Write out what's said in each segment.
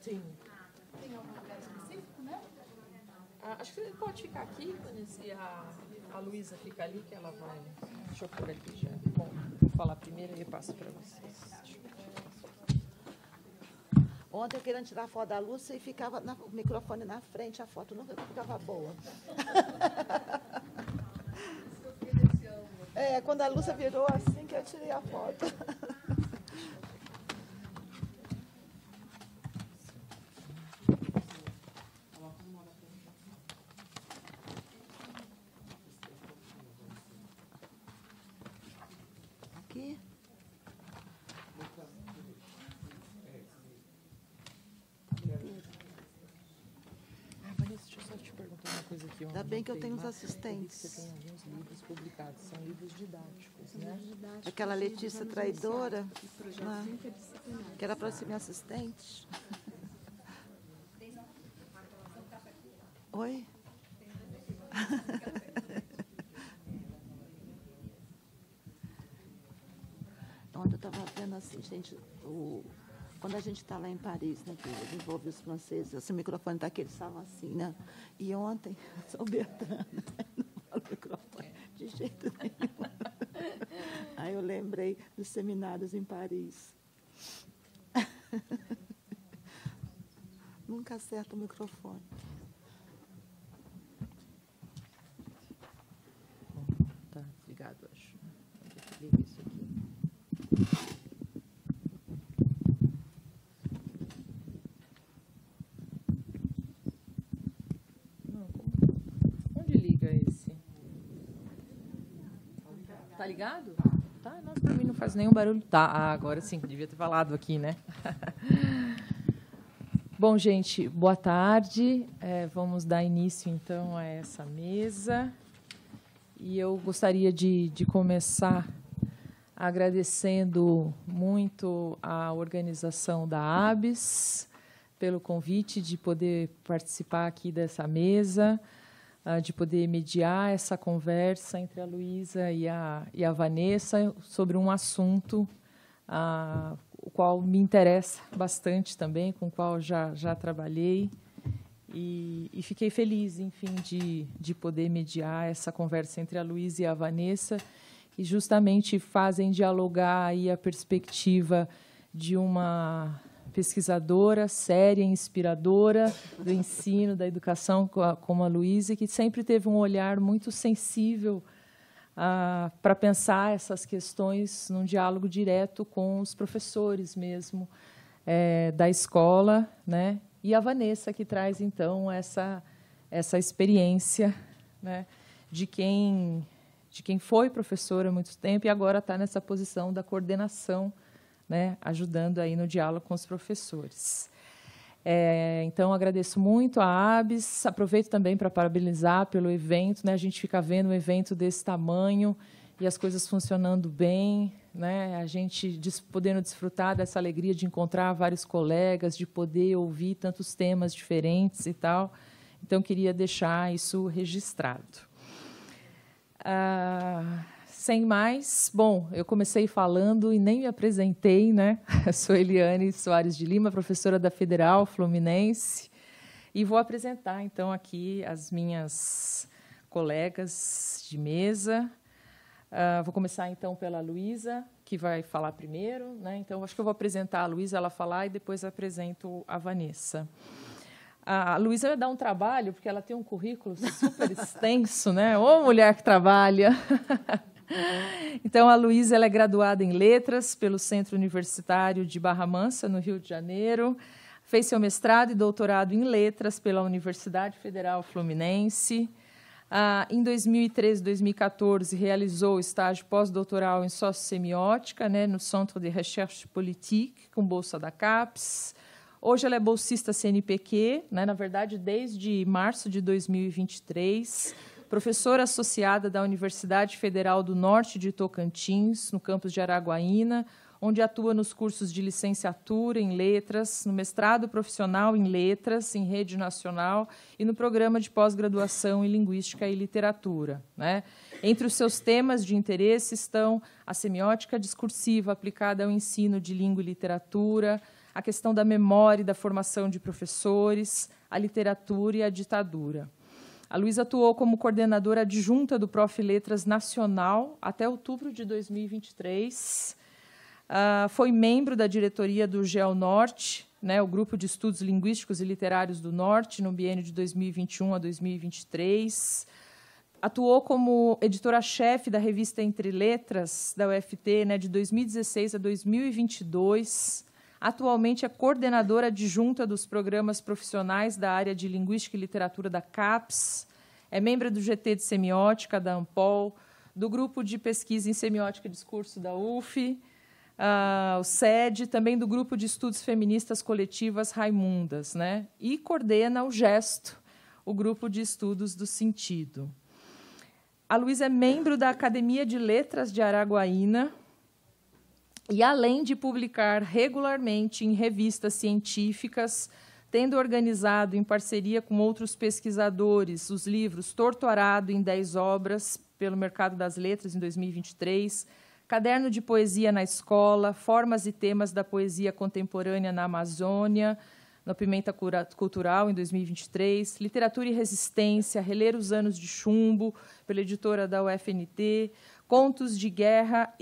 Sim. Tem algum lugar específico, né? Acho que você pode ficar aqui, Vanessa, e a Luísa fica ali, que ela vai... Deixa eu pôr aqui já. Bom, vou falar primeiro e eu passo para vocês. Ontem eu queria tirar a foto da Lúcia e ficava o microfone na frente, a foto nunca ficava boa. Quando a Lúcia virou assim que eu tirei a foto. Aqui. Vanessa, deixa eu só te perguntar uma coisa aqui. Ainda bem que eu tenho os assistentes. Você tem alguns livros publicados, são livros didáticos, né? Aquela Letícia traidora, né? Que era para ser minha assistente. Oi? Ontem eu estava vendo assim, gente, quando a gente está lá em Paris, né, que desenvolve os franceses, esse microfone está aqui, eles falam assim, né? E ontem, São Bertrand, não fala microfone de jeito nenhum. Aí eu lembrei dos seminários em Paris. Nunca acerta o microfone. Tá ligado, acho. Liga isso aqui. Onde liga esse? Tá ligado? Tá, nossa, pra mim não faz nenhum barulho. Tá, agora sim, devia ter falado aqui, né? Bom, gente, boa tarde. Vamos dar início, então, a essa mesa. E eu gostaria de começar agradecendo muito a organização da ABS pelo convite de poder participar aqui dessa mesa, de poder mediar essa conversa entre a Luísa e a Vanessa sobre um assunto o qual me interessa bastante também, com o qual já trabalhei. E fiquei feliz, enfim, de poder mediar essa conversa entre a Luísa e a Vanessa, que justamente fazem dialogar aí a perspectiva de uma pesquisadora séria, inspiradora do ensino, da educação, como a Luísa, que sempre teve um olhar muito sensível para pensar essas questões num diálogo direto com os professores mesmo da escola, né? E a Vanessa, que traz, então, essa experiência, né, de quem foi professora há muito tempo e agora está nessa posição da coordenação, né, ajudando aí no diálogo com os professores. Então, agradeço muito a ABS, aproveito também para parabenizar pelo evento, né, a gente fica vendo um evento desse tamanho e as coisas funcionando bem, né, a gente podendo desfrutar dessa alegria de encontrar vários colegas, de poder ouvir tantos temas diferentes e tal. Então, queria deixar isso registrado. Sem mais, bom, eu comecei falando e nem me apresentei, né? Eu sou Eliane Soares de Lima, professora da Federal Fluminense, e vou apresentar, então, aqui as minhas colegas de mesa. Vou começar, então, pela Luísa, que vai falar primeiro, né? Então, acho que eu vou apresentar a Luísa, ela falar, e depois apresento a Vanessa. A Luísa vai dar um trabalho, porque ela tem um currículo super extenso, né? Ô, mulher que trabalha! Então, a Luísa ela é graduada em Letras pelo Centro Universitário de Barra Mansa, no Rio de Janeiro. Fez seu mestrado e doutorado em Letras pela Universidade Federal Fluminense. Em 2013 e 2014, realizou estágio pós-doutoral em Sociossemiótica, né, no Centre de Recherche Politique, com bolsa da CAPES. Hoje ela é bolsista CNPq, né, na verdade, desde março de 2023, professora associada da Universidade Federal do Norte de Tocantins, no campus de Araguaína, onde atua nos cursos de licenciatura em Letras, no mestrado profissional em Letras, em rede nacional, e no programa de pós-graduação em Linguística e Literatura, né? Entre os seus temas de interesse estão a semiótica discursiva aplicada ao ensino de língua e literatura, a questão da memória e da formação de professores, a literatura e a ditadura. A Luísa atuou como coordenadora adjunta do Prof. Letras Nacional até outubro de 2023, foi membro da diretoria do GeoNorte, né, o Grupo de Estudos Linguísticos e Literários do Norte, no biênio de 2021 a 2023. Atuou como editora-chefe da revista Entre Letras, da UFT, né, de 2016 a 2022. Atualmente é coordenadora adjunta dos programas profissionais da área de Linguística e Literatura da CAPES. É membro do GT de Semiótica, da ANPOL, do Grupo de Pesquisa em Semiótica e Discurso da UF, o SED, também do Grupo de Estudos Feministas Coletivas Raimundas, né? E coordena o GESTO, o Grupo de Estudos do Sentido. A Luísa é membro da Academia de Letras de Araguaína e, além de publicar regularmente em revistas científicas, tendo organizado, em parceria com outros pesquisadores, os livros Torto Arado em 10 Obras, pelo Mercado das Letras, em 2023, Caderno de Poesia na Escola, Formas e Temas da Poesia Contemporânea na Amazônia, no Pimenta Cultural, em 2023, Literatura e Resistência, Reler os Anos de Chumbo, pela editora da UFNT, Contos de Guerra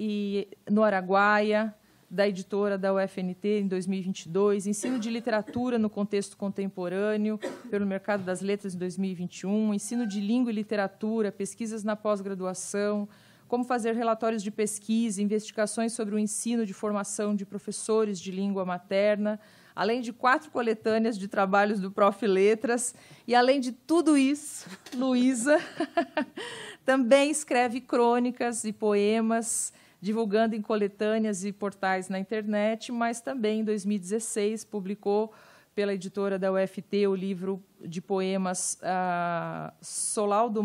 no Araguaia, da editora da UFNT, em 2022, Ensino de Literatura no Contexto Contemporâneo, pelo Mercado das Letras, em 2021, Ensino de Língua e Literatura, Pesquisas na Pós-Graduação, Como fazer relatórios de pesquisa, investigações sobre o ensino de formação de professores de língua materna, além de 4 coletâneas de trabalhos do Prof. Letras. E, além de tudo isso, Luísa também escreve crônicas e poemas, divulgando em coletâneas e portais na internet, mas também, em 2016, publicou pela editora da UFT o livro de poemas Solau do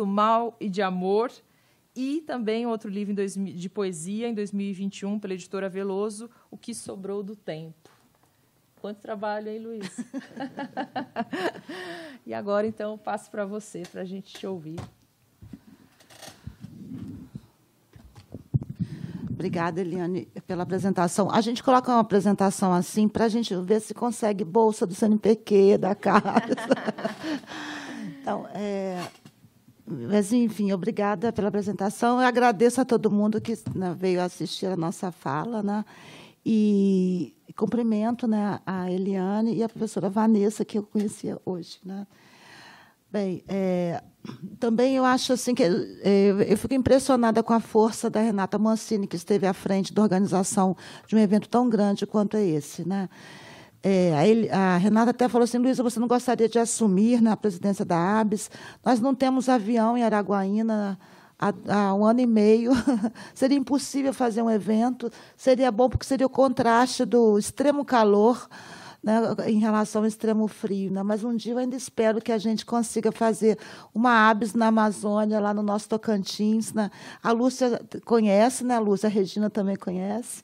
Mal e de Amor, e também outro livro de poesia, em 2021, pela editora Veloso, O que Sobrou do Tempo. Quanto trabalho, hein, Luiz? E agora, então, passo para você, para a gente te ouvir. Obrigada, Eliane, pela apresentação. A gente coloca uma apresentação assim para a gente ver se consegue bolsa do CNPq, da CAPES. Então, mas, enfim, obrigada pela apresentação. Eu agradeço a todo mundo que, né, veio assistir a nossa fala, né, e cumprimento, né, a Eliane e a professora Vanessa, que eu conhecia hoje, né. Bem, também eu acho assim que eu fico impressionada com a força da Renata Mancini, que esteve à frente da organização de um evento tão grande quanto é esse, né? A Renata até falou assim: Luísa, você não gostaria de assumir na presidência da ABS? Nós não temos avião em Araguaína há 1 ano e meio. Seria impossível fazer um evento. Seria bom porque seria o contraste do extremo calor, né, em relação ao extremo frio, né? Mas um dia eu ainda espero que a gente consiga fazer uma ABS na Amazônia, lá no nosso Tocantins, né? A Lúcia conhece, né, Lúcia? A Regina também conhece.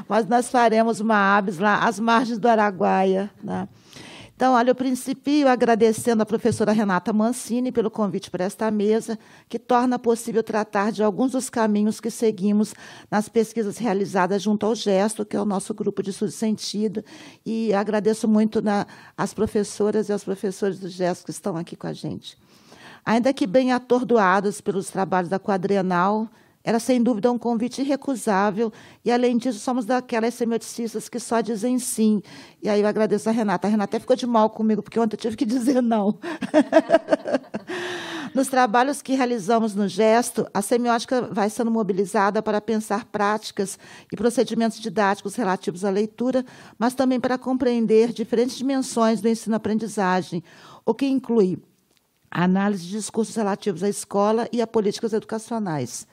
Mas nós faremos uma ABS lá às margens do Araguaia, né? Então, olha, eu principio agradecendo à professora Renata Mancini pelo convite para esta mesa, que torna possível tratar de alguns dos caminhos que seguimos nas pesquisas realizadas junto ao GESTO, que é o nosso grupo de estudo sentido, e agradeço muito às professoras e aos professores do GESTO que estão aqui com a gente. Ainda que bem atordoados pelos trabalhos da quadrienal, era, sem dúvida, um convite irrecusável, e, além disso, somos daquelas semioticistas que só dizem sim. E aí eu agradeço a Renata. A Renata até ficou de mal comigo, porque ontem eu tive que dizer não. Nos trabalhos que realizamos no Gesto, a semiótica vai sendo mobilizada para pensar práticas e procedimentos didáticos relativos à leitura, mas também para compreender diferentes dimensões do ensino-aprendizagem, o que inclui a análise de discursos relativos à escola e a políticas educacionais.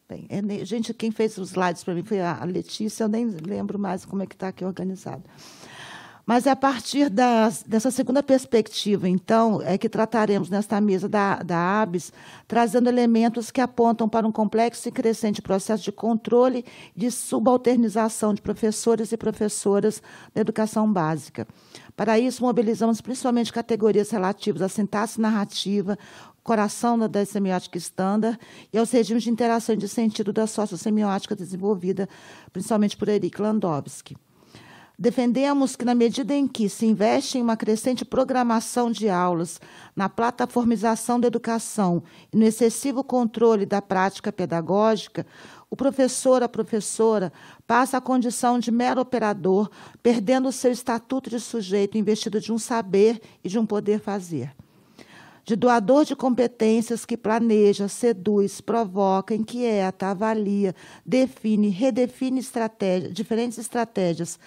Bem, gente, quem fez os slides para mim foi a Letícia, eu nem lembro mais como é que está aqui organizado. Mas é a partir dessa segunda perspectiva, então, é que trataremos nesta mesa da ABS, trazendo elementos que apontam para um complexo e crescente processo de controle e de subalternização de professores e professoras da educação básica. Para isso, mobilizamos principalmente categorias relativas à sintaxe narrativa, coração da semiótica estándar e aos regimes de interação e de sentido da sociossemiótica desenvolvida principalmente por Eric Landowski. Defendemos que, na medida em que se investe em uma crescente programação de aulas, na plataformização da educação e no excessivo controle da prática pedagógica, o professor, a professora, passa à condição de mero operador, perdendo o seu estatuto de sujeito investido de um saber e de um poder fazer. De doador de competências que planeja, seduz, provoca, inquieta, avalia, define, redefine diferentes estratégias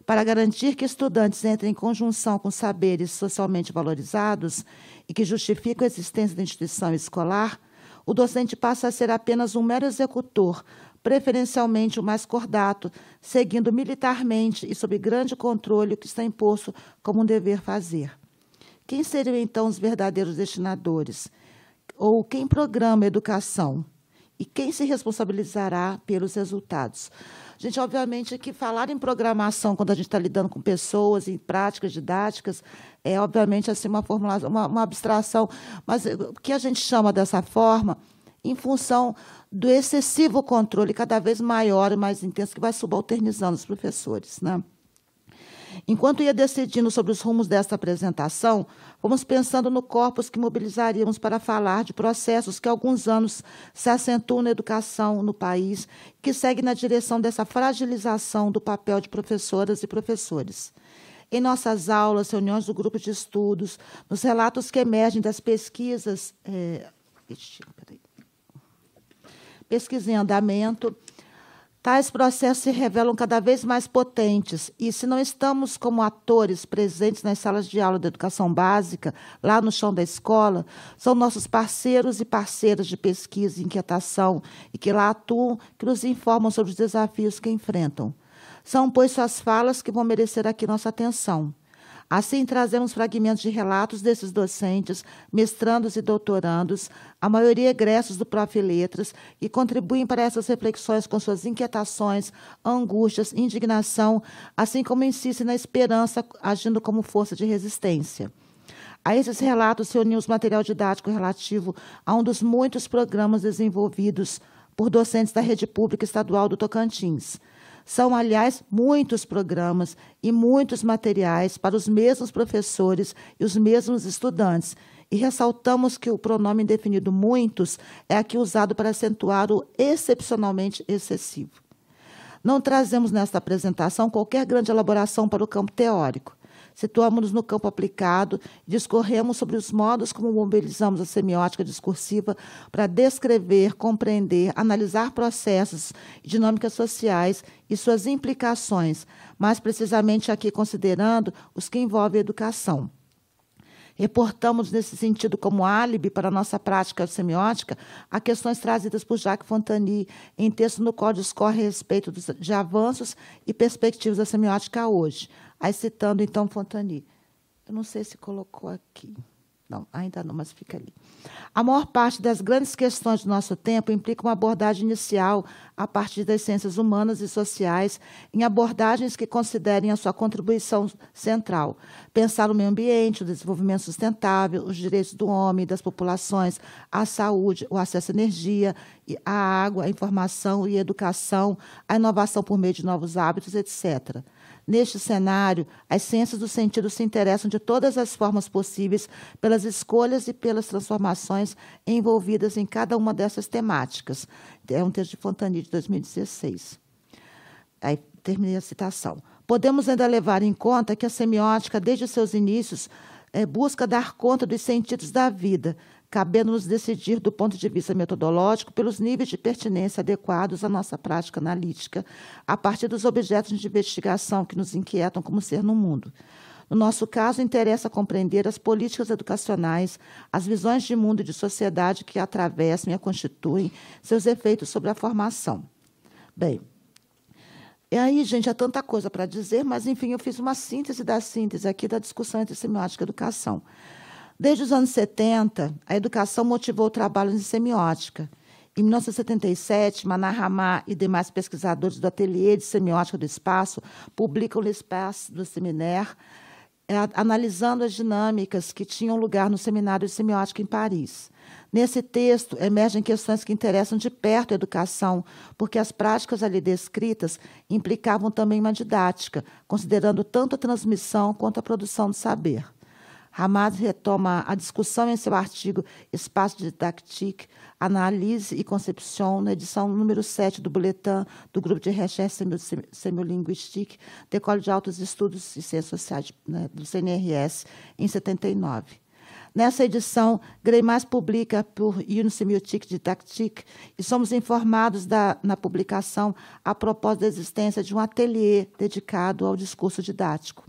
para garantir que estudantes entrem em conjunção com saberes socialmente valorizados e que justificam a existência da instituição escolar, o docente passa a ser apenas um mero executor, preferencialmente o mais cordato, seguindo militarmente e sob grande controle o que está imposto como um dever fazer. Quem seriam, então, os verdadeiros destinadores? Ou quem programa a educação? E quem se responsabilizará pelos resultados? Gente, obviamente, que falar em programação, quando a gente está lidando com pessoas, em práticas didáticas, é, obviamente, assim, uma abstração, mas o que a gente chama dessa forma, em função do excessivo controle cada vez maior e mais intenso, que vai subalternizando os professores, né? Enquanto ia decidindo sobre os rumos desta apresentação, fomos pensando no corpus que mobilizaríamos para falar de processos que há alguns anos se acentuam na educação no país, que segue na direção dessa fragilização do papel de professoras e professores. Em nossas aulas, reuniões do grupo de estudos, nos relatos que emergem das pesquisas, pesquisa em andamento, tais processos se revelam cada vez mais potentes e, se não estamos como atores presentes nas salas de aula da educação básica, lá no chão da escola, são nossos parceiros e parceiras de pesquisa e inquietação e que lá atuam, que nos informam sobre os desafios que enfrentam. São, pois, suas falas que vão merecer aqui nossa atenção. Assim, trazemos fragmentos de relatos desses docentes, mestrandos e doutorandos, a maioria egressos do Prof. Letras, que contribuem para essas reflexões com suas inquietações, angústias, indignação, assim como insistem na esperança, agindo como força de resistência. A esses relatos se uniu o material didático relativo a um dos muitos programas desenvolvidos por docentes da rede pública estadual do Tocantins. São, aliás, muitos programas e muitos materiais para os mesmos professores e os mesmos estudantes. E ressaltamos que o pronome indefinido muitos é aqui usado para acentuar o excepcionalmente excessivo. Não trazemos nesta apresentação qualquer grande elaboração para o campo teórico. Situamos-nos no campo aplicado e discorremos sobre os modos como mobilizamos a semiótica discursiva para descrever, compreender, analisar processos e dinâmicas sociais e suas implicações, mais precisamente aqui considerando os que envolvem a educação. Reportamos, nesse sentido, como álibi para a nossa prática semiótica, a questões trazidas por Jacques Fontany, em texto no qual discorre a respeito de avanços e perspectivas da semiótica hoje. Aí, citando, então, Fontany. Eu não sei se colocou aqui. Não, ainda não, mas fica ali. A maior parte das grandes questões do nosso tempo implica uma abordagem inicial a partir das ciências humanas e sociais, em abordagens que considerem a sua contribuição central. Pensar o meio ambiente, o desenvolvimento sustentável, os direitos do homem e das populações, a saúde, o acesso à energia, a água, a informação e a educação, a inovação por meio de novos hábitos, etc. Neste cenário, as ciências do sentido se interessam de todas as formas possíveis pelas escolhas e pelas transformações envolvidas em cada uma dessas temáticas. É um texto de Fontani, de 2016. Aí terminei a citação. Podemos ainda levar em conta que a semiótica, desde seus inícios, busca dar conta dos sentidos da vida, cabendo-nos decidir, do ponto de vista metodológico, pelos níveis de pertinência adequados à nossa prática analítica, a partir dos objetos de investigação que nos inquietam como ser no mundo. No nosso caso, interessa compreender as políticas educacionais, as visões de mundo e de sociedade que a atravessam e a constituem, seus efeitos sobre a formação. Bem, e aí, gente, há tanta coisa para dizer, mas, enfim, eu fiz uma síntese da síntese aqui da discussão entre semiótica e educação. Desde os anos 70, a educação motivou o trabalho em semiótica. Em 1977, Manar Ramá e demais pesquisadores do Ateliê de Semiótica do Espaço publicam L'Espace do Séminaire, analisando as dinâmicas que tinham lugar no Seminário de Semiótica em Paris. Nesse texto, emergem questões que interessam de perto a educação, porque as práticas ali descritas implicavam também uma didática, considerando tanto a transmissão quanto a produção do saber. Ramad retoma a discussão em seu artigo Espace Didactique, Analyse e Conception, na edição número 7 do Bulletin do Grupo de Recherche Semiolinguistique, da École de Altos Estudos e Ciências Sociais, do CNRS, em 79. Nessa edição, Greimas publica por Une Semiotique Didactique e somos informados na publicação a propósito da existência de um ateliê dedicado ao discurso didático.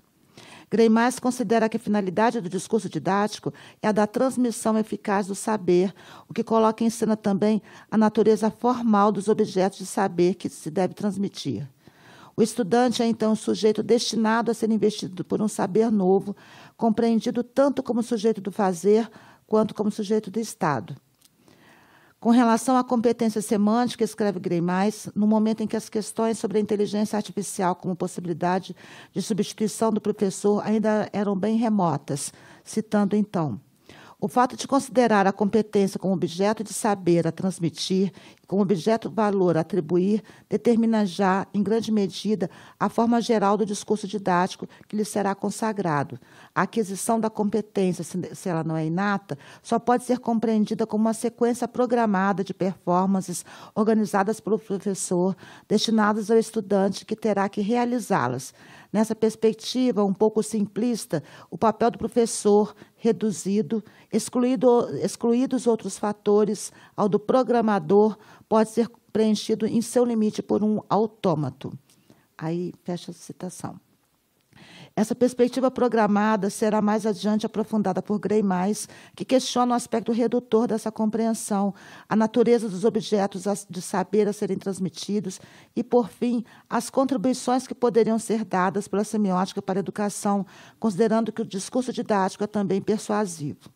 Greimas considera que a finalidade do discurso didático é a da transmissão eficaz do saber, o que coloca em cena também a natureza formal dos objetos de saber que se deve transmitir. O estudante é, então, um sujeito destinado a ser investido por um saber novo, compreendido tanto como sujeito do fazer, quanto como sujeito do Estado. Com relação à competência semântica, escreve Greimas, no momento em que as questões sobre a inteligência artificial como possibilidade de substituição do professor ainda eram bem remotas, citando, então, o fato de considerar a competência como objeto de saber a transmitir e como objeto valor a atribuir determina já, em grande medida, a forma geral do discurso didático que lhe será consagrado. A aquisição da competência, se ela não é inata, só pode ser compreendida como uma sequência programada de performances organizadas pelo professor, destinadas ao estudante que terá que realizá-las. Nessa perspectiva um pouco simplista, o papel do professor, reduzido, excluídos outros fatores, ao do programador, pode ser preenchido em seu limite por um autômato. Aí, fecha a citação. Essa perspectiva programada será mais adiante aprofundada por Greimas, que questiona o aspecto redutor dessa compreensão, a natureza dos objetos de saber a serem transmitidos e, por fim, as contribuições que poderiam ser dadas pela semiótica para a educação, considerando que o discurso didático é também persuasivo.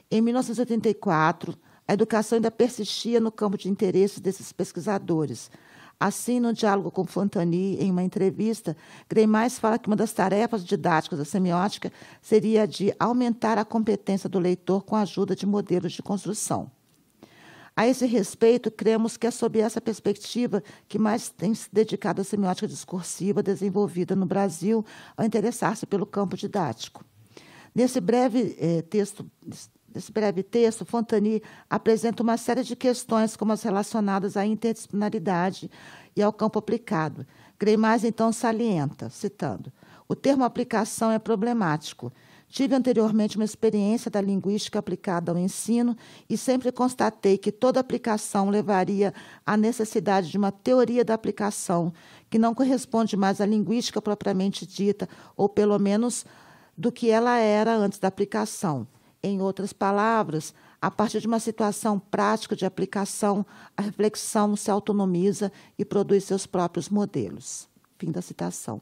Em 1984, a educação ainda persistia no campo de interesse desses pesquisadores. Assim, no diálogo com Fontani, em uma entrevista, Greimas fala que uma das tarefas didáticas da semiótica seria a de aumentar a competência do leitor com a ajuda de modelos de construção. A esse respeito, cremos que é sob essa perspectiva que mais tem se dedicado à semiótica discursiva desenvolvida no Brasil ao interessar-se pelo campo didático. Nesse breve texto, Fontani apresenta uma série de questões como as relacionadas à interdisciplinaridade e ao campo aplicado. Greimas, então, salienta, citando, o termo aplicação é problemático. Tive anteriormente uma experiência da linguística aplicada ao ensino e sempre constatei que toda aplicação levaria à necessidade de uma teoria da aplicação, que não corresponde mais à linguística propriamente dita, ou pelo menos do que ela era antes da aplicação. Em outras palavras, a partir de uma situação prática de aplicação, a reflexão se autonomiza e produz seus próprios modelos. Fim da citação.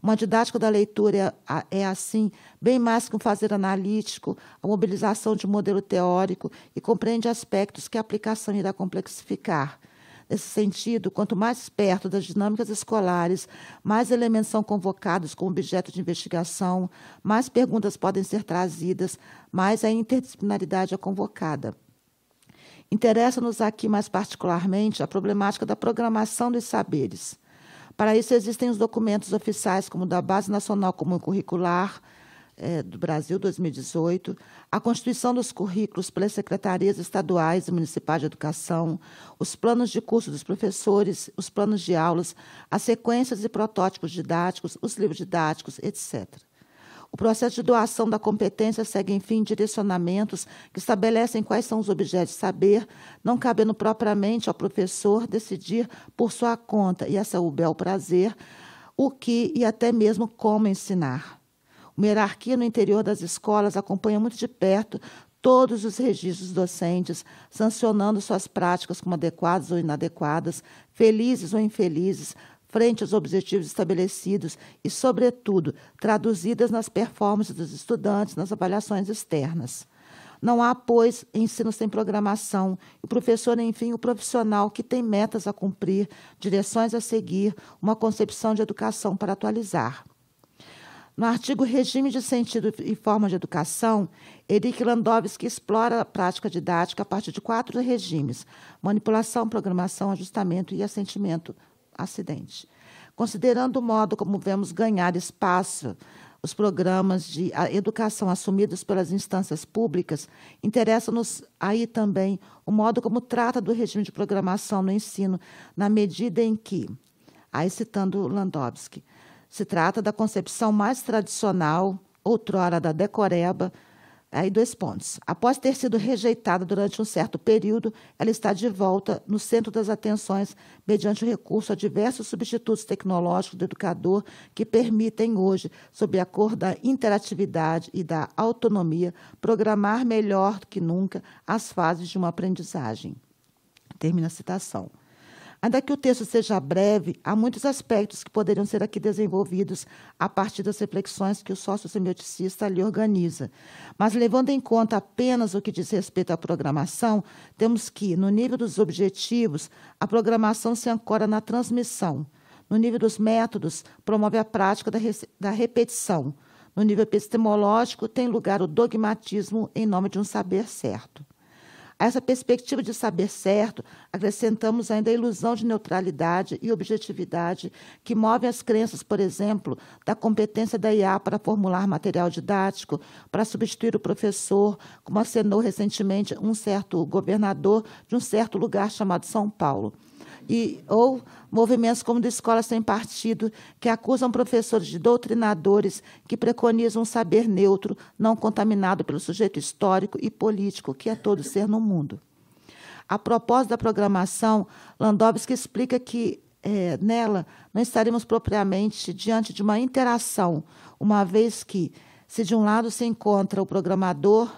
Uma didática da leitura é, assim, bem mais que um fazer analítico, a mobilização de um modelo teórico e compreende aspectos que a aplicação irá complexificar. Nesse sentido, quanto mais perto das dinâmicas escolares, mais elementos são convocados como objeto de investigação, mais perguntas podem ser trazidas, mais a interdisciplinaridade é convocada. Interessa-nos aqui, mais particularmente, a problemática da programação dos saberes. Para isso, existem os documentos oficiais, como o da Base Nacional Comum Curricular do Brasil, 2018, a constituição dos currículos pelas secretarias estaduais e municipais de educação, os planos de curso dos professores, os planos de aulas, as sequências e protótipos didáticos, os livros didáticos, etc. O processo de doação da competência segue, enfim, direcionamentos que estabelecem quais são os objetos de saber, não cabendo propriamente ao professor decidir por sua conta e a seu bel prazer o que e até mesmo como ensinar. Uma hierarquia no interior das escolas acompanha muito de perto todos os registros docentes, sancionando suas práticas como adequadas ou inadequadas, felizes ou infelizes, frente aos objetivos estabelecidos e, sobretudo, traduzidas nas performances dos estudantes nas avaliações externas. Não há, pois, ensino sem programação. O professor, enfim, o profissional que tem metas a cumprir, direções a seguir, uma concepção de educação para atualizar. No artigo Regime de Sentido e Forma de Educação, Eric Landowski explora a prática didática a partir de 4 regimes: manipulação, programação, ajustamento e assentimento acidente. Considerando o modo como vemos ganhar espaço os programas de educação assumidos pelas instâncias públicas, interessa-nos aí também o modo como trata do regime de programação no ensino, na medida em que, aí citando Landowski, se trata da concepção mais tradicional, outrora da decoreba. Aí 2 pontos. Após ter sido rejeitada durante um certo período, ela está de volta no centro das atenções mediante o recurso a diversos substitutos tecnológicos do educador que permitem hoje, sob a cor da interatividade e da autonomia, programar melhor do que nunca as fases de uma aprendizagem. Termina a citação. Ainda que o texto seja breve, há muitos aspectos que poderiam ser aqui desenvolvidos a partir das reflexões que o sócio-semioticista ali organiza. Mas, levando em conta apenas o que diz respeito à programação, temos que, no nível dos objetivos, a programação se ancora na transmissão. No nível dos métodos, promove a prática da repetição. No nível epistemológico, tem lugar o dogmatismo em nome de um saber certo. A essa perspectiva de saber certo, acrescentamos ainda a ilusão de neutralidade e objetividade que movem as crenças, por exemplo, da competência da IA para formular material didático, para substituir o professor, como acenou recentemente um certo governador de um certo lugar chamado São Paulo. Ou movimentos como do Escola Sem Partido, que acusam professores de doutrinadores que preconizam um saber neutro, não contaminado pelo sujeito histórico e político, que é todo ser no mundo. A propósito da programação, Landowski explica que, nela, não estaremos propriamente diante de uma interação, uma vez que, se de um lado se encontra o programador,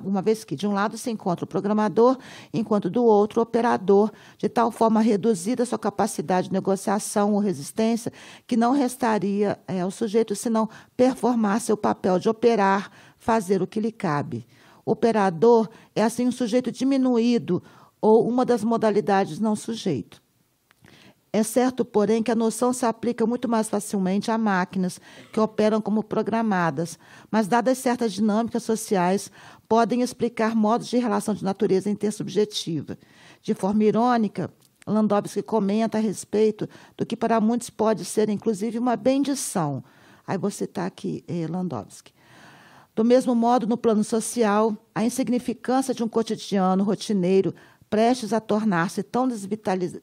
uma vez que, de um lado, se encontra o programador, enquanto do outro, o operador, de tal forma reduzida a sua capacidade de negociação ou resistência, que não restaria ao sujeito senão performar seu papel de operar, fazer o que lhe cabe. O operador é, assim, um sujeito diminuído ou uma das modalidades não sujeito. É certo, porém, que a noção se aplica muito mais facilmente a máquinas que operam como programadas, mas, dadas certas dinâmicas sociais, podem explicar modos de relação de natureza intersubjetiva. De forma irônica, Landowski comenta a respeito do que para muitos pode ser, inclusive, uma bendição. Aí vou citar aqui Landowski. Do mesmo modo, no plano social, a insignificância de um cotidiano rotineiro prestes a tornar-se tão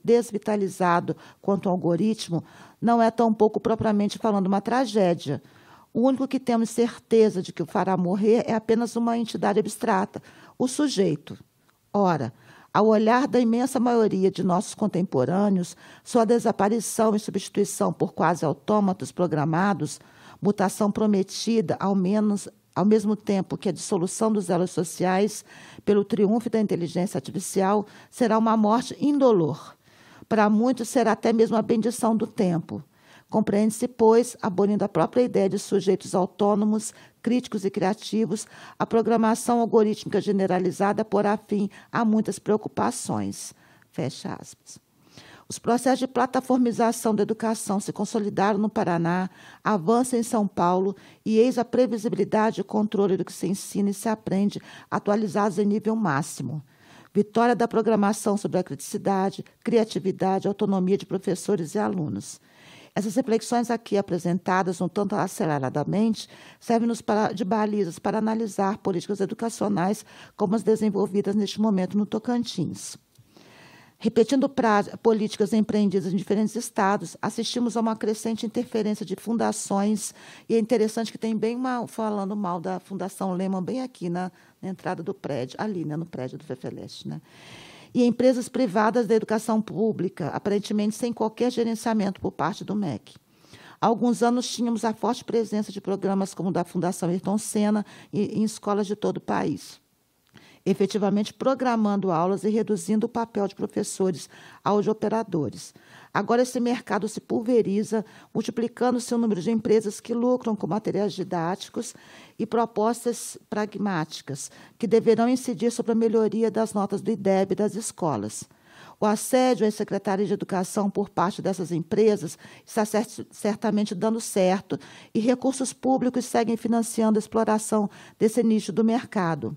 desvitalizado quanto o algoritmo, não é tampouco propriamente falando uma tragédia. O único que temos certeza de que o fará morrer é apenas uma entidade abstrata, o sujeito. Ora, ao olhar da imensa maioria de nossos contemporâneos, sua desaparição e substituição por quase autômatos programados, mutação prometida, ao mesmo tempo que a dissolução dos elos sociais, pelo triunfo da inteligência artificial, será uma morte indolor. Para muitos, será até mesmo a bendição do tempo. Compreende-se, pois, abolindo a própria ideia de sujeitos autônomos, críticos e criativos, a programação algorítmica generalizada porá fim a muitas preocupações. Fecha aspas. Os processos de plataformização da educação se consolidaram no Paraná, avançam em São Paulo e eis a previsibilidade e controle do que se ensina e se aprende, atualizados em nível máximo. vitória da programação sobre a criticidade, criatividade, autonomia de professores e alunos. Essas reflexões aqui apresentadas, um tanto aceleradamente, servem-nos de balizas para analisar políticas educacionais como as desenvolvidas neste momento no Tocantins. Repetindo políticas empreendidas em diferentes estados, assistimos a uma crescente interferência de fundações, e é interessante que tem bem falando mal da Fundação Lehman bem aqui na entrada do prédio, ali, né, no prédio do FEFELESH, né? E empresas privadas da educação pública, aparentemente sem qualquer gerenciamento por parte do MEC. Há alguns anos tínhamos a forte presença de programas como o da Fundação Ayrton Senna em escolas de todo o país, efetivamente programando aulas e reduzindo o papel de professores ao de operadores. Agora esse mercado se pulveriza, multiplicando-se o número de empresas que lucram com materiais didáticos e propostas pragmáticas, que deverão incidir sobre a melhoria das notas do IDEB das escolas. O assédio às secretarias de educação por parte dessas empresas está certamente dando certo, e recursos públicos seguem financiando a exploração desse nicho do mercado.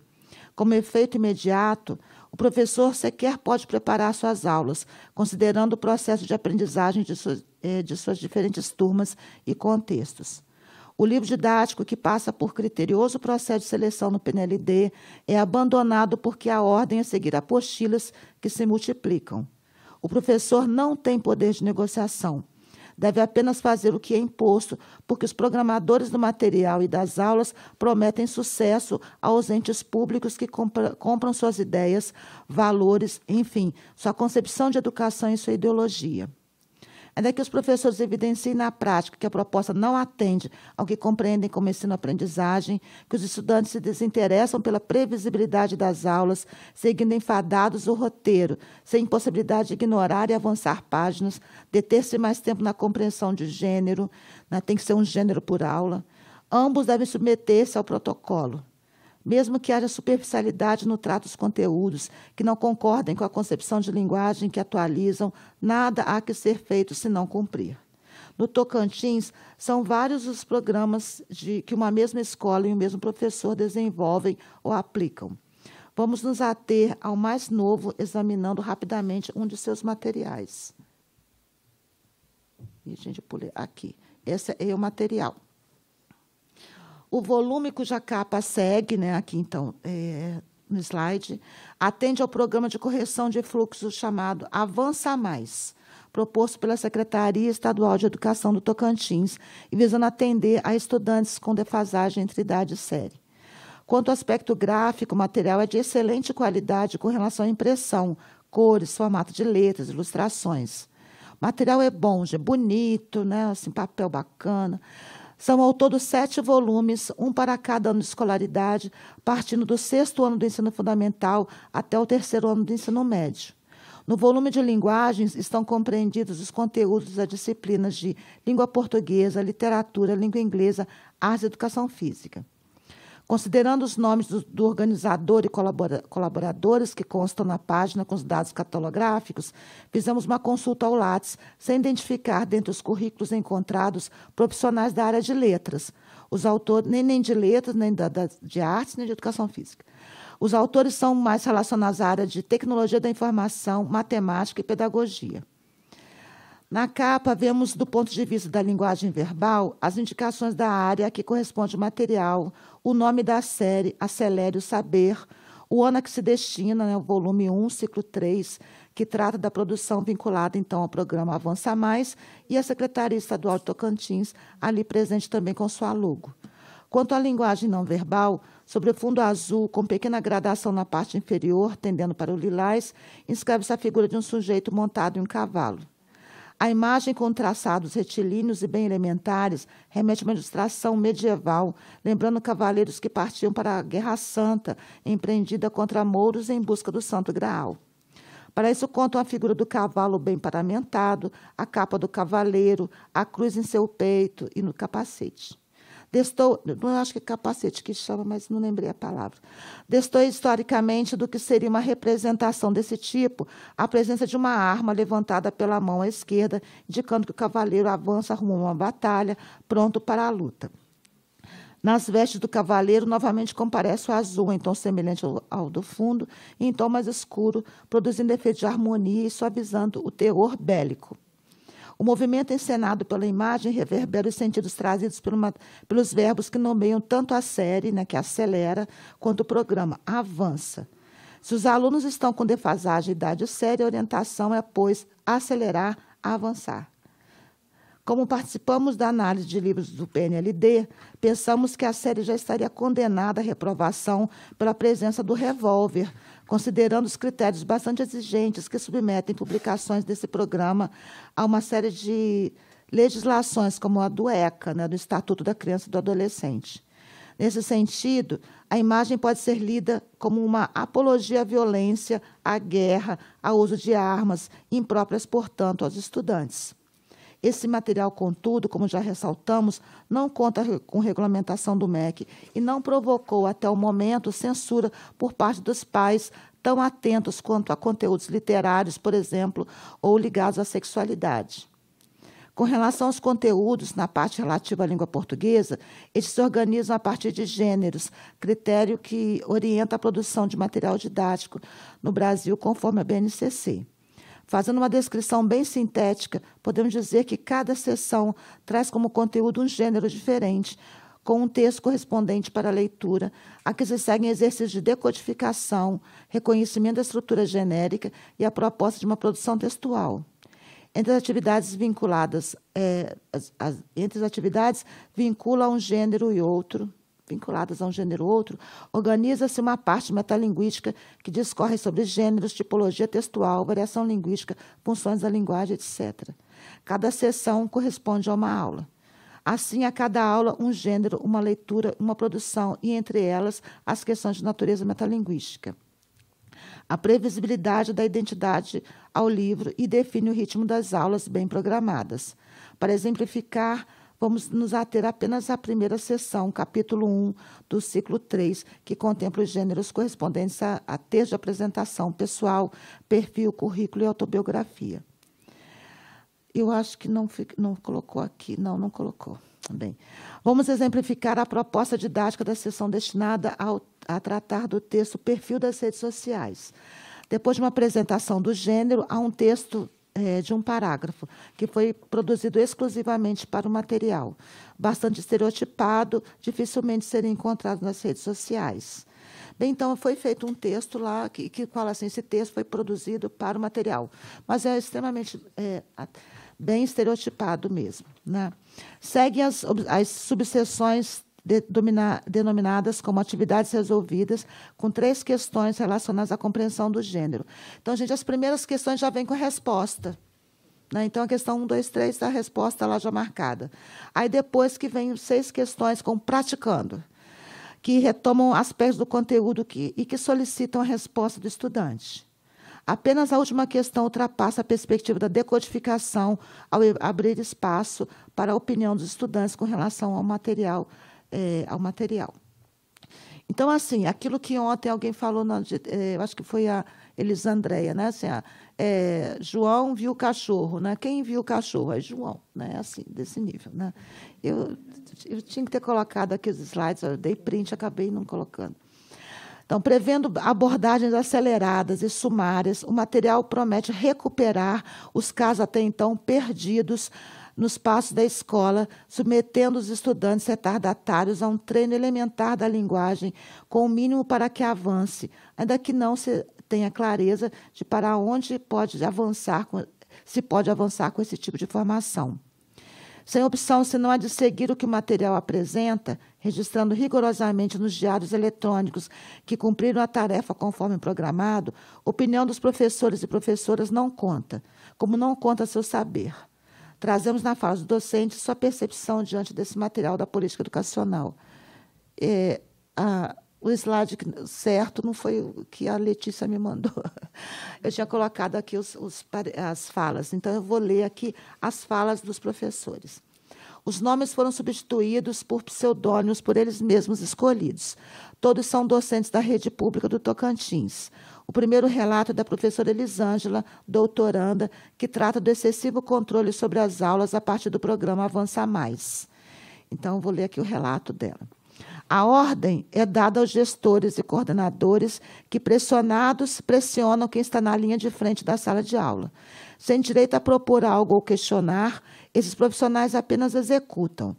Como efeito imediato, o professor sequer pode preparar suas aulas, considerando o processo de aprendizagem de suas diferentes turmas e contextos. O livro didático, que passa por criterioso processo de seleção no PNLD, é abandonado porque há ordem a seguir apostilas que se multiplicam. O professor não tem poder de negociação. Deve apenas fazer o que é imposto, porque os programadores do material e das aulas prometem sucesso aos entes públicos que compram suas ideias, valores, enfim, sua concepção de educação e sua ideologia. Ainda que os professores evidenciem na prática que a proposta não atende ao que compreendem como ensino-aprendizagem, que os estudantes se desinteressam pela previsibilidade das aulas, seguindo enfadados o roteiro, sem possibilidade de ignorar e avançar páginas, deter-se mais tempo na compreensão de gênero, né, tem que ser um gênero por aula, ambos devem submeter-se ao protocolo. Mesmo que haja superficialidade no trato dos conteúdos, que não concordem com a concepção de linguagem que atualizam, nada há que ser feito se não cumprir. No Tocantins, são vários os programas que uma mesma escola e o mesmo professor desenvolvem ou aplicam. Vamos nos ater ao mais novo, examinando rapidamente um de seus materiais. E, gente, eu pulei aqui. Esse é o material. O volume cuja capa segue, né, aqui então, no slide, atende ao programa de correção de fluxo chamado Avança Mais, proposto pela Secretaria Estadual de Educação do Tocantins e visando atender a estudantes com defasagem entre idade e série. Quanto ao aspecto gráfico, o material é de excelente qualidade com relação à impressão, cores, formato de letras, ilustrações. O material é bom, é bonito, né, assim, papel bacana. São ao todo 7 volumes, um para cada ano de escolaridade, partindo do 6º ano do ensino fundamental até o 3º ano do ensino médio. No volume de linguagens estão compreendidos os conteúdos das disciplinas de língua portuguesa, literatura, língua inglesa, artes e educação física. Considerando os nomes do organizador e colaboradores que constam na página com os dados catalográficos, fizemos uma consulta ao Lattes, sem identificar, dentre os currículos encontrados, profissionais da área de letras. Os autores, nem de letras, nem de artes, nem de educação física. Os autores são mais relacionados à área de tecnologia da informação, matemática e pedagogia. Na capa, vemos, do ponto de vista da linguagem verbal, as indicações da área a que corresponde o material, o nome da série, Acelere o Saber, o ano a que se destina, né, o volume 1, ciclo 3, que trata da produção vinculada, então, ao programa Avança Mais, e a Secretaria Estadual de Tocantins, ali presente também com sua logo. Quanto à linguagem não verbal, sobre o fundo azul, com pequena gradação na parte inferior, tendendo para o lilás, inscreve-se a figura de um sujeito montado em um cavalo. A imagem com traçados retilíneos e bem elementares remete a uma ilustração medieval, lembrando cavaleiros que partiam para a Guerra Santa, empreendida contra mouros em busca do Santo Graal. Para isso, contam a figura do cavalo bem paramentado, a capa do cavaleiro, a cruz em seu peito e no capacete. Não acho que é capacete que chama, mas não lembrei a palavra. Destou historicamente do que seria uma representação desse tipo a presença de uma arma levantada pela mão à esquerda, indicando que o cavaleiro avança rumo a uma batalha, pronto para a luta. Nas vestes do cavaleiro, novamente comparece o azul, em tom semelhante ao do fundo, e em tom mais escuro, produzindo efeito de harmonia e suavizando o teor bélico. O movimento encenado pela imagem reverbera os sentidos trazidos pelos verbos que nomeiam tanto a série, né, que acelera, quanto o programa, avança. Se os alunos estão com defasagem idade séria, a orientação é, pois, acelerar, avançar. Como participamos da análise de livros do PNLD, pensamos que a série já estaria condenada à reprovação pela presença do revólver, considerando os critérios bastante exigentes que submetem publicações desse programa a uma série de legislações, como a do ECA, né, do Estatuto da Criança e do Adolescente. Nesse sentido, a imagem pode ser lida como uma apologia à violência, à guerra, ao uso de armas, impróprias, portanto, aos estudantes. Esse material, contudo, como já ressaltamos, não conta com regulamentação do MEC e não provocou, até o momento, censura por parte dos pais tão atentos quanto a conteúdos literários, por exemplo, ou ligados à sexualidade. Com relação aos conteúdos, na parte relativa à língua portuguesa, eles se organizam a partir de gêneros, critério que orienta a produção de material didático no Brasil, conforme a BNCC. Fazendo uma descrição bem sintética, podemos dizer que cada seção traz como conteúdo um gênero diferente, com um texto correspondente para a leitura, a que se seguem exercícios de decodificação, reconhecimento da estrutura genérica e a proposta de uma produção textual. Entre as atividades vinculadas, vincula a um gênero e outro, vinculadas a um gênero ou outro, organiza-se uma parte metalinguística que discorre sobre gêneros, tipologia textual, variação linguística, funções da linguagem, etc. Cada seção corresponde a uma aula. Assim, a cada aula, um gênero, uma leitura, uma produção, e, entre elas, as questões de natureza metalinguística. A previsibilidade da identidade ao livro e define o ritmo das aulas bem programadas. Para exemplificar, vamos nos ater apenas à primeira sessão, capítulo 1 do ciclo 3, que contempla os gêneros correspondentes a texto de apresentação pessoal, perfil, currículo e autobiografia. Eu acho que não colocou aqui. Não colocou. Bem, vamos exemplificar a proposta didática da sessão destinada a tratar do texto perfil das redes sociais. Depois de uma apresentação do gênero, há um texto de um parágrafo, que foi produzido exclusivamente para o material, bastante estereotipado, dificilmente seria encontrado nas redes sociais. Bem, então, foi feito um texto lá que fala assim, esse texto foi produzido para o material, mas é extremamente bem estereotipado mesmo, né? Seguem as subseções denominadas como atividades resolvidas, com 3 questões relacionadas à compreensão do gênero. Então, gente, as primeiras questões já vêm com a resposta, né? Então, a questão 1, 2, 3, está a resposta lá já marcada. Aí, depois que vem 6 questões com praticando, que retomam aspectos do conteúdo e que solicitam a resposta do estudante. Apenas a última questão ultrapassa a perspectiva da decodificação ao abrir espaço para a opinião dos estudantes com relação ao material. Então, assim, aquilo que ontem alguém falou, eu acho que foi a Elisandreia, né? Assim, João viu o cachorro, né? Quem viu o cachorro? É João, né? Assim, desse nível, né? Eu tinha que ter colocado aqui os slides, eu dei print, acabei não colocando. Então, prevendo abordagens aceleradas e sumárias, o material promete recuperar os casos até então perdidos nos passos da escola, submetendo os estudantes retardatários a um treino elementar da linguagem, com o mínimo para que avance, ainda que não se tenha clareza de para onde se pode avançar com esse tipo de formação. Sem opção senão a de seguir o que o material apresenta, registrando rigorosamente nos diários eletrônicos que cumpriram a tarefa conforme programado, a opinião dos professores e professoras não conta, como não conta seu saber. Trazemos na fala do docente sua percepção diante desse material da política educacional. O slide certo não foi o que a Letícia me mandou. Eu tinha colocado aqui as falas, então eu vou ler aqui as falas dos professores. Os nomes foram substituídos por pseudônimos por eles mesmos escolhidos. Todos são docentes da rede pública do Tocantins. O primeiro relato é da professora Elisângela, doutoranda, que trata do excessivo controle sobre as aulas a partir do programa Avança Mais. Então, vou ler aqui o relato dela. A ordem é dada aos gestores e coordenadores que, pressionados, pressionam quem está na linha de frente da sala de aula. Sem direito a propor algo ou questionar, esses profissionais apenas executam.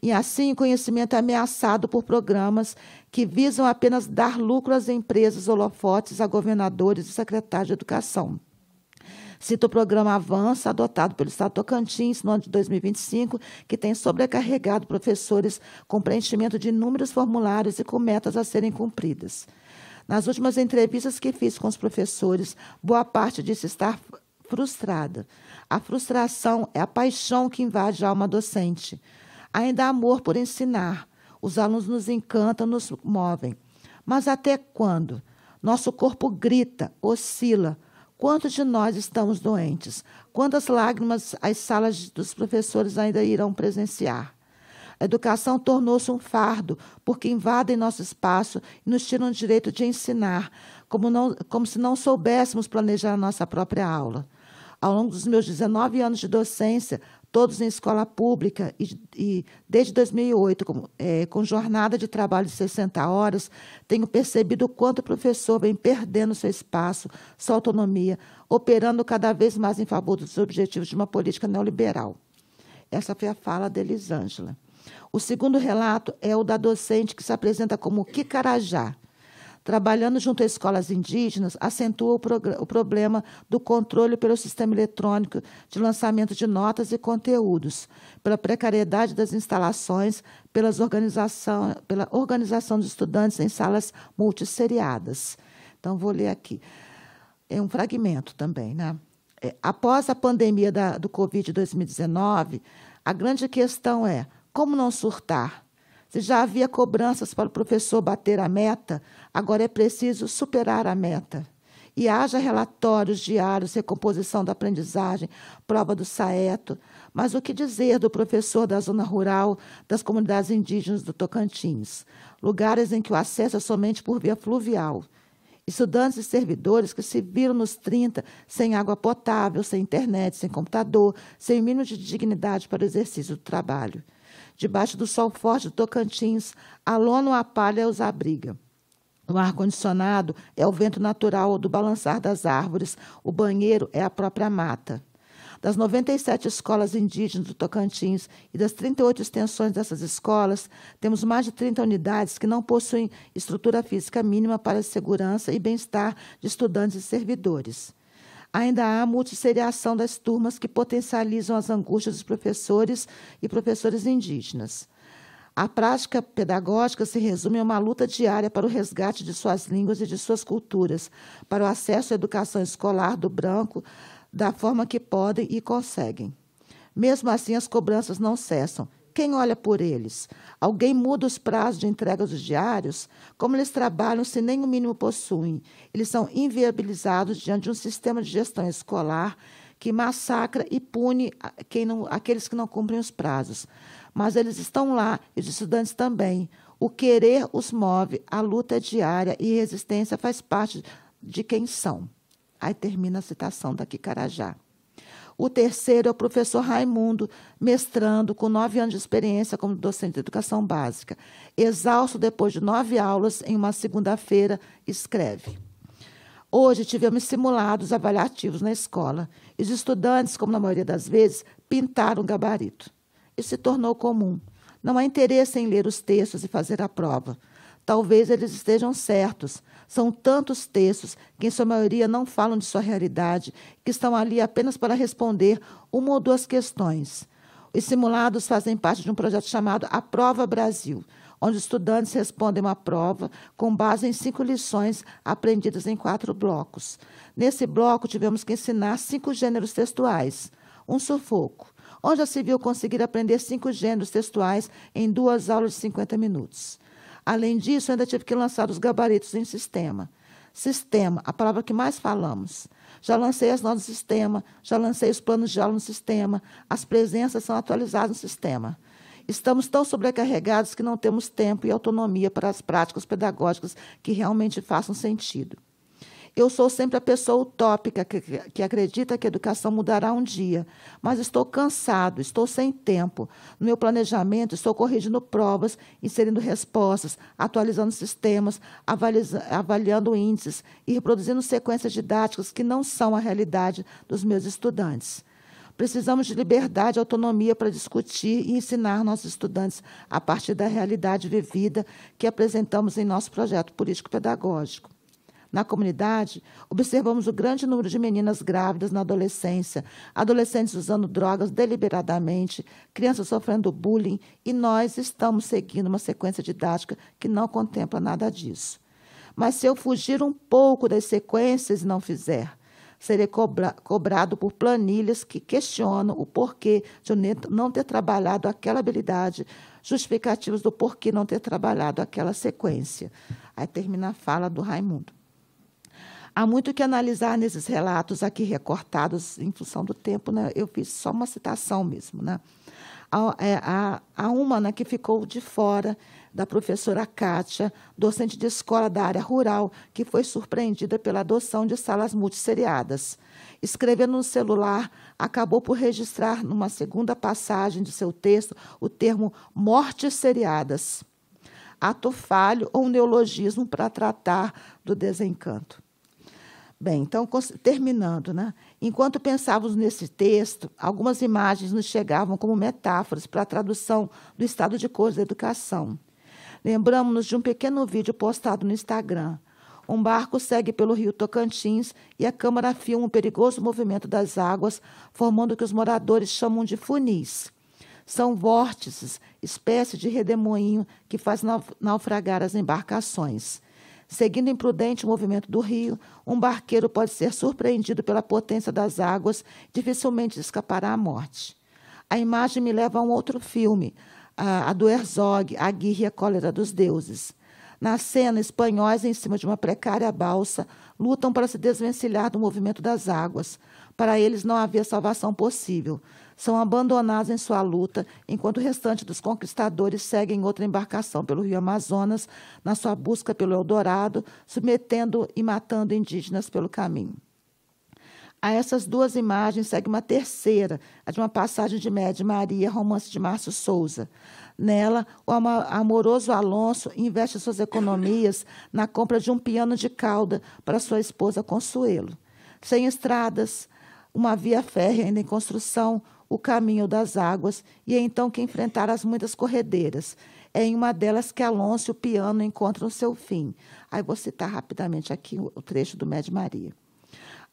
E assim o conhecimento é ameaçado por programas que visam apenas dar lucro às empresas holofotes, a governadores e secretários de educação. Cito o programa Avança, adotado pelo Estado de Tocantins no ano de 2025, que tem sobrecarregado professores com preenchimento de inúmeros formulários e com metas a serem cumpridas. Nas últimas entrevistas que fiz com os professores, boa parte disse estar frustrada. A frustração é a paixão que invade a alma docente. Ainda há amor por ensinar. Os alunos nos encantam, nos movem. Mas até quando? Nosso corpo grita, oscila. Quantos de nós estamos doentes? Quantas lágrimas as salas dos professores ainda irão presenciar? A educação tornou-se um fardo, porque invadem nosso espaço e nos tiram o direito de ensinar, como se não soubéssemos planejar a nossa própria aula. Ao longo dos meus 19 anos de docência, todos em escola pública, e desde 2008, com jornada de trabalho de 60 horas, tenho percebido o quanto o professor vem perdendo seu espaço, sua autonomia, operando cada vez mais em favor dos objetivos de uma política neoliberal. Essa foi a fala da Elisângela. O segundo relato é o da docente que se apresenta como Kikarajá. Trabalhando junto a escolas indígenas, acentua o problema do controle pelo sistema eletrônico de lançamento de notas e conteúdos, pela precariedade das instalações, pela organização dos estudantes em salas multisseriadas. Então, vou ler aqui. É um fragmento também, né? Após a pandemia do Covid-2019, a grande questão é como não surtar? Se já havia cobranças para o professor bater a meta, agora é preciso superar a meta. E haja relatórios diários, recomposição da aprendizagem, prova do SAETO. Mas o que dizer do professor da zona rural, das comunidades indígenas do Tocantins? Lugares em que o acesso é somente por via fluvial. Estudantes e servidores que se viram nos 30 sem água potável, sem internet, sem computador, sem o mínimo de dignidade para o exercício do trabalho. Debaixo do sol forte do Tocantins, a lona ou a palha os abriga. O ar-condicionado é o vento natural do balançar das árvores, o banheiro é a própria mata. Das 97 escolas indígenas do Tocantins e das 38 extensões dessas escolas, temos mais de 30 unidades que não possuem estrutura física mínima para a segurança e bem-estar de estudantes e servidores. Ainda há multisseriação das turmas que potencializam as angústias dos professores e professores indígenas. A prática pedagógica se resume a uma luta diária para o resgate de suas línguas e de suas culturas, para o acesso à educação escolar do branco da forma que podem e conseguem. Mesmo assim, as cobranças não cessam. Quem olha por eles? Alguém muda os prazos de entrega dos diários? Como eles trabalham se nem o mínimo possuem? Eles são inviabilizados diante de um sistema de gestão escolar que massacra e pune aqueles que não cumprem os prazos. Mas eles estão lá, e os estudantes também. O querer os move, a luta é diária e a resistência faz parte de quem são. Aí termina a citação da Kikarajá. O terceiro é o professor Raimundo, mestrando, com 9 anos de experiência como docente de educação básica. Exausto depois de 9 aulas, em uma segunda-feira, escreve: hoje tivemos simulados avaliativos na escola. E os estudantes, como na maioria das vezes, pintaram o gabarito. Isso se tornou comum. Não há interesse em ler os textos e fazer a prova. Talvez eles estejam certos. São tantos textos que, em sua maioria, não falam de sua realidade, que estão ali apenas para responder uma ou duas questões. Os simulados fazem parte de um projeto chamado A Prova Brasil, onde os estudantes respondem uma prova com base em 5 lições aprendidas em 4 blocos. Nesse bloco, tivemos que ensinar 5 gêneros textuais. Um sufoco. Onde já se viu conseguir aprender 5 gêneros textuais em 2 aulas de 50 minutos? Além disso, ainda tive que lançar os gabaritos em sistema. Sistema, a palavra que mais falamos. Já lancei as notas do sistema, já lancei os planos de aula no sistema, as presenças são atualizadas no sistema. Estamos tão sobrecarregados que não temos tempo e autonomia para as práticas pedagógicas que realmente façam sentido. Eu sou sempre a pessoa utópica que acredita que a educação mudará um dia, mas estou cansado, estou sem tempo. No meu planejamento, estou corrigindo provas, inserindo respostas, atualizando sistemas, avaliando índices e reproduzindo sequências didáticas que não são a realidade dos meus estudantes. Precisamos de liberdade e autonomia para discutir e ensinar nossos estudantes a partir da realidade vivida que apresentamos em nosso projeto político-pedagógico. Na comunidade, observamos o grande número de meninas grávidas na adolescência, adolescentes usando drogas deliberadamente, crianças sofrendo bullying, e nós estamos seguindo uma sequência didática que não contempla nada disso. Mas se eu fugir um pouco das sequências e não fizer, serei cobrado por planilhas que questionam o porquê de eu não ter trabalhado aquela habilidade, justificativas do porquê não ter trabalhado aquela sequência. Aí termina a fala do Raimundo. Há muito que analisar nesses relatos aqui recortados em função do tempo, né? Eu fiz só uma citação mesmo, né? Há uma, né, que ficou de fora, da professora Kátia, docente de escola da área rural, que foi surpreendida pela adoção de salas multisseriadas. Escrevendo no celular, acabou por registrar, numa segunda passagem de seu texto, o termo mortes seriadas. Ato falho ou um neologismo para tratar do desencanto. Bem, então, terminando, né? Enquanto pensávamos nesse texto, algumas imagens nos chegavam como metáforas para a tradução do estado de coisas da educação. Lembramos-nos de um pequeno vídeo postado no Instagram. Um barco segue pelo rio Tocantins e a câmera filma um perigoso movimento das águas, formando o que os moradores chamam de funis. São vórtices, espécie de redemoinho que faz naufragar as embarcações. Seguindo imprudente o movimento do rio, um barqueiro pode ser surpreendido pela potência das águas e dificilmente escapará à morte. A imagem me leva a um outro filme, a do Herzog, A Guerra e a Cólera dos Deuses. Na cena, espanhóis em cima de uma precária balsa lutam para se desvencilhar do movimento das águas. Para eles não havia salvação possível. São abandonados em sua luta, enquanto o restante dos conquistadores seguem outra embarcação pelo rio Amazonas, na sua busca pelo Eldorado, submetendo e matando indígenas pelo caminho. A essas duas imagens segue uma terceira, a de uma passagem de Média Maria, romance de Márcio Souza. Nela, o amoroso Alonso investe suas economias na compra de um piano de cauda para sua esposa Consuelo. Sem estradas, uma via férrea ainda em construção, o caminho das águas, e é então que enfrentar as muitas corredeiras. É em uma delas que Alonso e o piano encontram seu fim. Aí vou citar rapidamente aqui o trecho do Média Maria.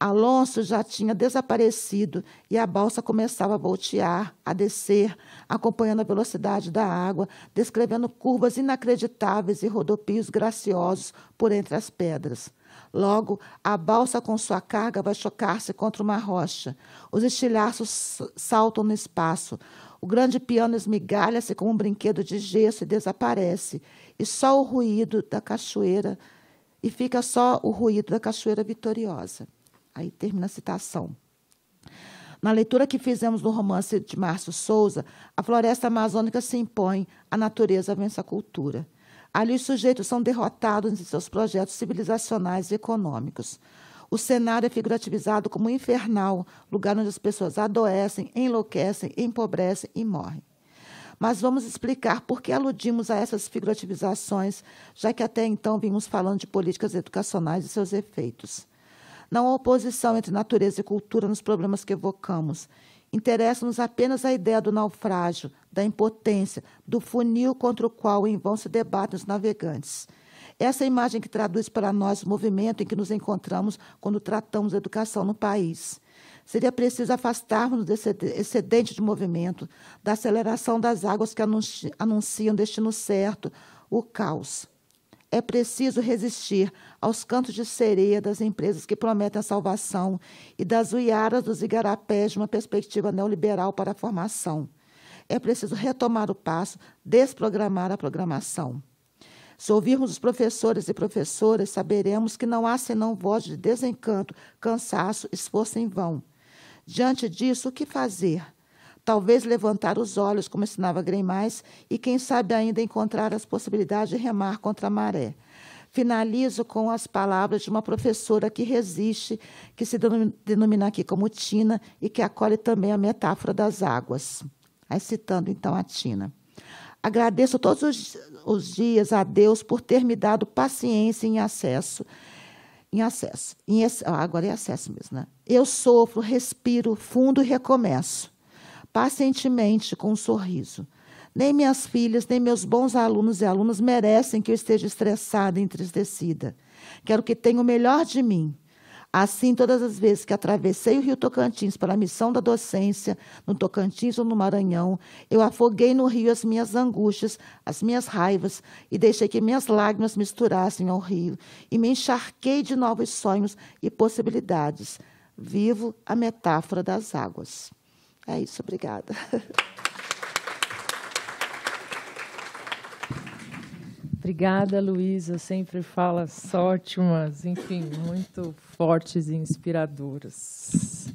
Alonso já tinha desaparecido e a balsa começava a voltear, a descer, acompanhando a velocidade da água, descrevendo curvas inacreditáveis e rodopios graciosos por entre as pedras. Logo, a balsa com sua carga vai chocar-se contra uma rocha. Os estilhaços saltam no espaço. O grande piano esmigalha-se como um brinquedo de gesso e desaparece. E só o ruído da cachoeira, e fica só o ruído da cachoeira vitoriosa. Aí termina a citação. Na leitura que fizemos do romance de Márcio Souza, a floresta amazônica se impõe, a natureza vence a cultura. Ali os sujeitos são derrotados em seus projetos civilizacionais e econômicos. O cenário é figurativizado como infernal, lugar onde as pessoas adoecem, enlouquecem, empobrecem e morrem. Mas vamos explicar por que aludimos a essas figurativizações, já que até então vimos falando de políticas educacionais e seus efeitos. Não há oposição entre natureza e cultura nos problemas que evocamos. Interessa-nos apenas a ideia do naufrágio, da impotência, do funil contra o qual em vão se debatem os navegantes. Essa é a imagem que traduz para nós o movimento em que nos encontramos quando tratamos a educação no país. Seria preciso afastarmos desse excedente de movimento, da aceleração das águas que anunciam destino certo, o caos. É preciso resistir aos cantos de sereia das empresas que prometem a salvação e das uiaras dos igarapés de uma perspectiva neoliberal para a formação. É preciso retomar o passo, desprogramar a programação. Se ouvirmos os professores e professoras, saberemos que não há senão voz de desencanto, cansaço, esforço em vão. Diante disso, o que fazer? Talvez levantar os olhos, como ensinava Greimmais, e quem sabe ainda encontrar as possibilidades de remar contra a maré. Finalizo com as palavras de uma professora que resiste, que se denomina aqui como Tina, e que acolhe também a metáfora das águas. Aí, citando, então, a Tina. Agradeço todos os dias a Deus por ter me dado paciência em acesso. Agora é acesso mesmo, né? Eu sofro, respiro fundo e recomeço, pacientemente, com um sorriso. Nem minhas filhas, nem meus bons alunos e alunas merecem que eu esteja estressada e entristecida. Quero que tenham o melhor de mim. Assim, todas as vezes que atravessei o Rio Tocantins para a missão da docência, no Tocantins ou no Maranhão, eu afoguei no rio as minhas angústias, as minhas raivas, e deixei que minhas lágrimas misturassem ao rio, e me encharquei de novos sonhos e possibilidades. Vivo a metáfora das águas. É isso, obrigada. Obrigada, Luísa. Sempre falas ótimas, enfim, muito fortes e inspiradoras.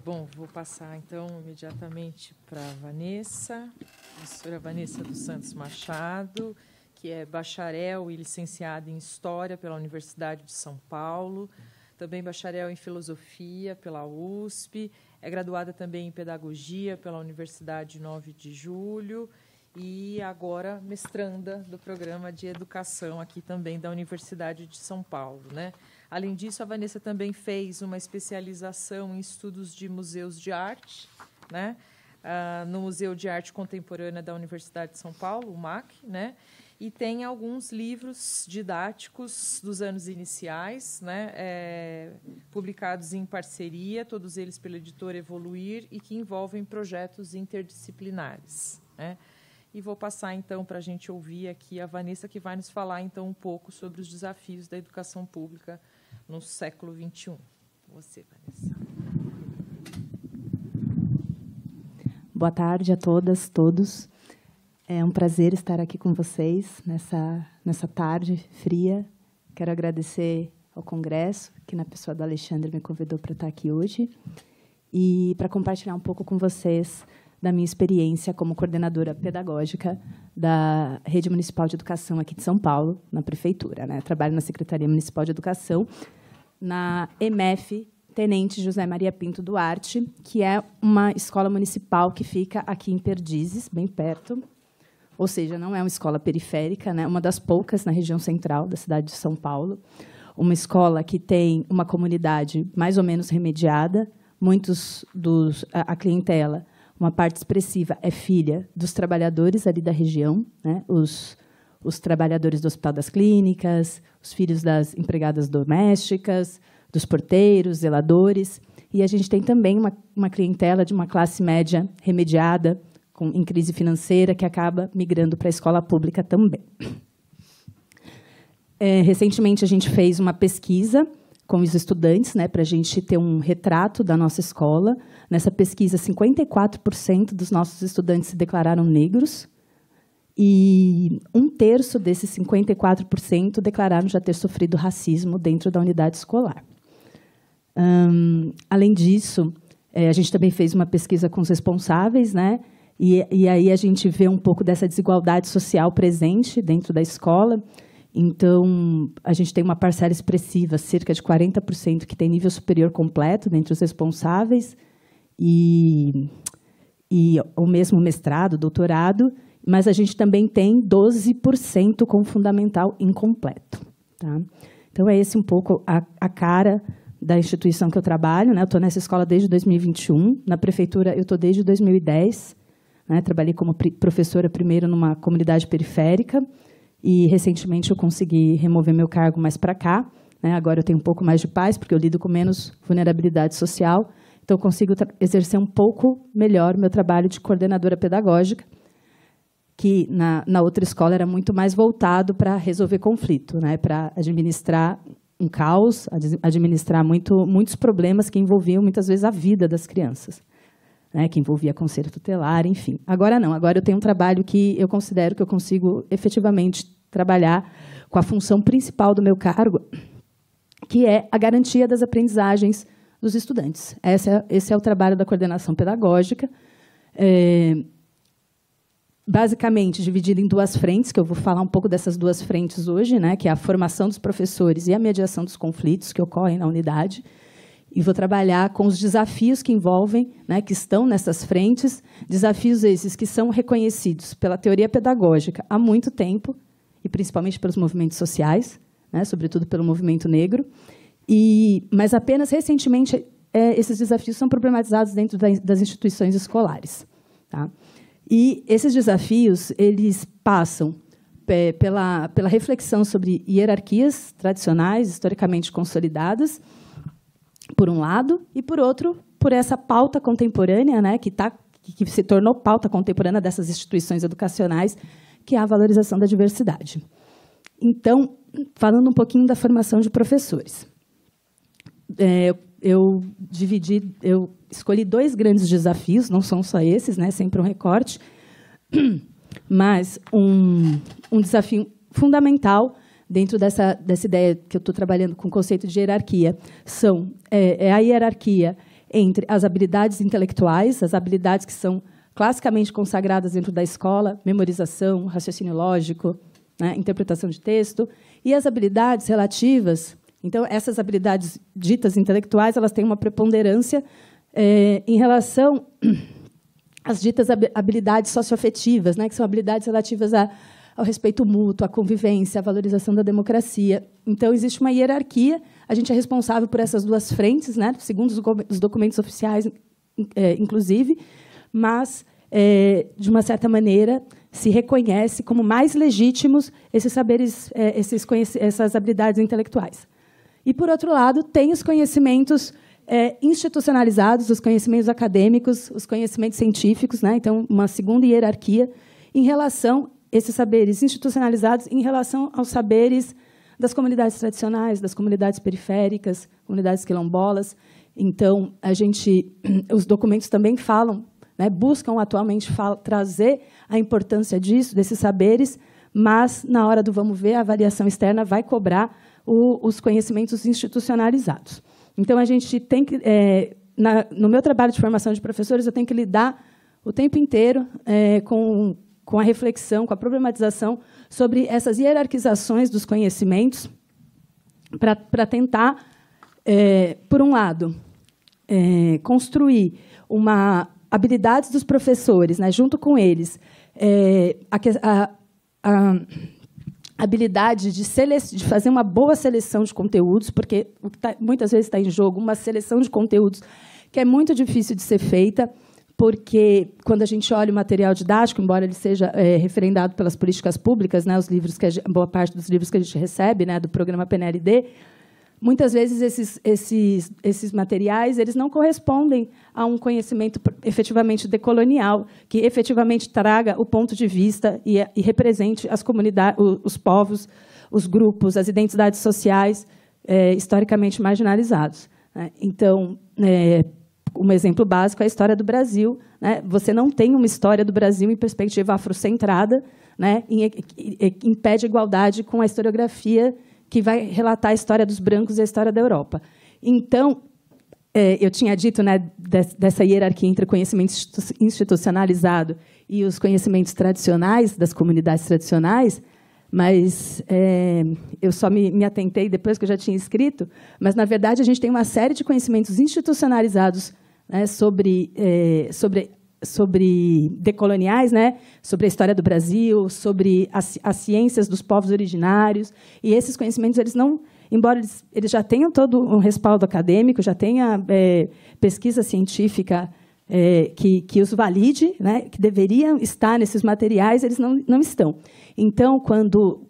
Bom, vou passar, então, imediatamente para a Vanessa, professora Vanessa dos Santos Machado, que é bacharel e licenciada em História pela Universidade de São Paulo, também bacharel em Filosofia pela USP, é graduada também em Pedagogia pela Universidade 9 de Julho, e agora mestranda do programa de educação aqui também da Universidade de São Paulo, né? Além disso, a Vanessa também fez uma especialização em estudos de museus de arte, né? No Museu de Arte Contemporânea da Universidade de São Paulo, o MAC, né? E tem alguns livros didáticos dos anos iniciais, né? Publicados em parceria, todos eles pela editora Evoluir, e que envolvem projetos interdisciplinares, né? E vou passar, então, para a gente ouvir aqui a Vanessa, que vai nos falar, então, um pouco sobre os desafios da educação pública no século XXI. Você, Vanessa. Boa tarde a todas, todos. É um prazer estar aqui com vocês nessa tarde fria. Quero agradecer ao Congresso, que, na pessoa do Alexandre, me convidou para estar aqui hoje, e para compartilhar um pouco com vocês da minha experiência como coordenadora pedagógica da Rede Municipal de Educação aqui de São Paulo, na Prefeitura, né? Trabalho na Secretaria Municipal de Educação, na EMF Tenente José Maria Pinto Duarte, que é uma escola municipal que fica aqui em Perdizes, bem perto, ou seja, não é uma escola periférica, né? Uma das poucas na região central da cidade de São Paulo, uma escola que tem uma comunidade mais ou menos remediada, a clientela, uma parte expressiva é filha dos trabalhadores ali da região, né? Os trabalhadores do Hospital das Clínicas, os filhos das empregadas domésticas, dos porteiros, zeladores. E a gente tem também uma clientela de uma classe média remediada, em crise financeira, que acaba migrando para a escola pública também. Recentemente, a gente fez uma pesquisa com os estudantes, né, para a gente ter um retrato da nossa escola. Nessa pesquisa, 54% dos nossos estudantes se declararam negros e 1/3 desses 54% declararam já ter sofrido racismo dentro da unidade escolar. Além disso, a gente também fez uma pesquisa com os responsáveis, né, e aí a gente vê um pouco dessa desigualdade social presente dentro da escola. Então, a gente tem uma parcela expressiva, cerca de 40%, que tem nível superior completo dentre os responsáveis, e o mesmo mestrado, doutorado, mas a gente também tem 12% com fundamental incompleto. Tá? Então, é esse um pouco a cara da instituição que eu trabalho, né? Eu estou nessa escola desde 2021, na prefeitura eu estou desde 2010, né? Trabalhei como professora primeiro numa comunidade periférica, e, recentemente, eu consegui remover meu cargo mais para cá, né? Agora eu tenho um pouco mais de paz, porque eu lido com menos vulnerabilidade social, então eu consigo exercer um pouco melhor meu trabalho de coordenadora pedagógica, que na outra escola era muito mais voltado para resolver conflito, né? Para administrar um caos, administrar muitos problemas que envolviam, muitas vezes, a vida das crianças, né, que envolvia conselho tutelar, enfim. Agora não, agora eu tenho um trabalho que eu considero que eu consigo efetivamente trabalhar com a função principal do meu cargo, que é a garantia das aprendizagens dos estudantes. Esse é o trabalho da coordenação pedagógica. basicamente dividido em duas frentes, que eu vou falar um pouco dessas duas frentes hoje, né, que é a formação dos professores e a mediação dos conflitos que ocorrem na unidade. E vou trabalhar com os desafios que envolvem, né, que estão nessas frentes, desafios esses que são reconhecidos pela teoria pedagógica há muito tempo, e principalmente pelos movimentos sociais, né, sobretudo pelo movimento negro, mas apenas recentemente esses desafios são problematizados dentro das instituições escolares. Tá? E esses desafios eles passam pela reflexão sobre hierarquias tradicionais, historicamente consolidadas, por um lado, e, por outro, por essa pauta contemporânea, né, que se tornou pauta contemporânea dessas instituições educacionais, que é a valorização da diversidade. Então, falando um pouquinho da formação de professores. Eu escolhi 2 grandes desafios, não são só esses, né, sempre um recorte, mas um desafio fundamental dentro dessa ideia que eu estou trabalhando com o conceito de hierarquia, é a hierarquia entre as habilidades intelectuais, as habilidades que são classicamente consagradas dentro da escola, memorização, raciocínio lógico, né, interpretação de texto, e as habilidades relativas. Então, essas habilidades ditas intelectuais, elas têm uma preponderância em relação às ditas habilidades socioafetivas, né, que são habilidades relativas ao respeito mútuo, à convivência, à valorização da democracia. Então, existe uma hierarquia, a gente é responsável por essas duas frentes, né, segundo os documentos oficiais, inclusive, mas, de uma certa maneira, se reconhece como mais legítimos esses saberes, essas habilidades intelectuais. E, por outro lado, tem os conhecimentos institucionalizados, os conhecimentos acadêmicos, os conhecimentos científicos, né, então, uma segunda hierarquia em relação esses saberes institucionalizados em relação aos saberes das comunidades tradicionais, das comunidades periféricas, comunidades quilombolas. Então, os documentos também falam, né, buscam atualmente trazer a importância desses saberes, mas, na hora do vamos ver, a avaliação externa vai cobrar os conhecimentos institucionalizados. Então, a gente tem que, no meu trabalho de formação de professores, eu tenho que lidar o tempo inteiro com a reflexão, com a problematização sobre essas hierarquizações dos conhecimentos, para tentar, por um lado, construir habilidades dos professores, né, junto com eles, a habilidade de fazer uma boa seleção de conteúdos, porque muitas vezes está em jogo uma seleção de conteúdos que é muito difícil de ser feita, porque, quando a gente olha o material didático, embora ele seja referendado pelas políticas públicas, né, os livros boa parte dos livros que a gente recebe, né, do programa PNLD, muitas vezes esses materiais eles não correspondem a um conhecimento efetivamente decolonial, que efetivamente traga o ponto de vista e represente as comunidades, os povos, os grupos, as identidades sociais historicamente marginalizados. Né? Então, um exemplo básico é a história do Brasil. Né? Você não tem uma história do Brasil em perspectiva afrocentrada, né? Impede a igualdade com a historiografia que vai relatar a história dos brancos e a história da Europa. Então, eu tinha dito, né, dessa hierarquia entre conhecimento institucionalizado e os conhecimentos tradicionais, das comunidades tradicionais, mas eu só me atentei depois que eu já tinha escrito, mas, na verdade, a gente tem uma série de conhecimentos institucionalizados, né, sobre decoloniais, né, sobre a história do Brasil, sobre as ciências dos povos originários, e esses conhecimentos, embora eles já tenham todo um respaldo acadêmico, já tenha pesquisa científica que os valide, né, que deveriam estar nesses materiais, eles não estão. Então, quando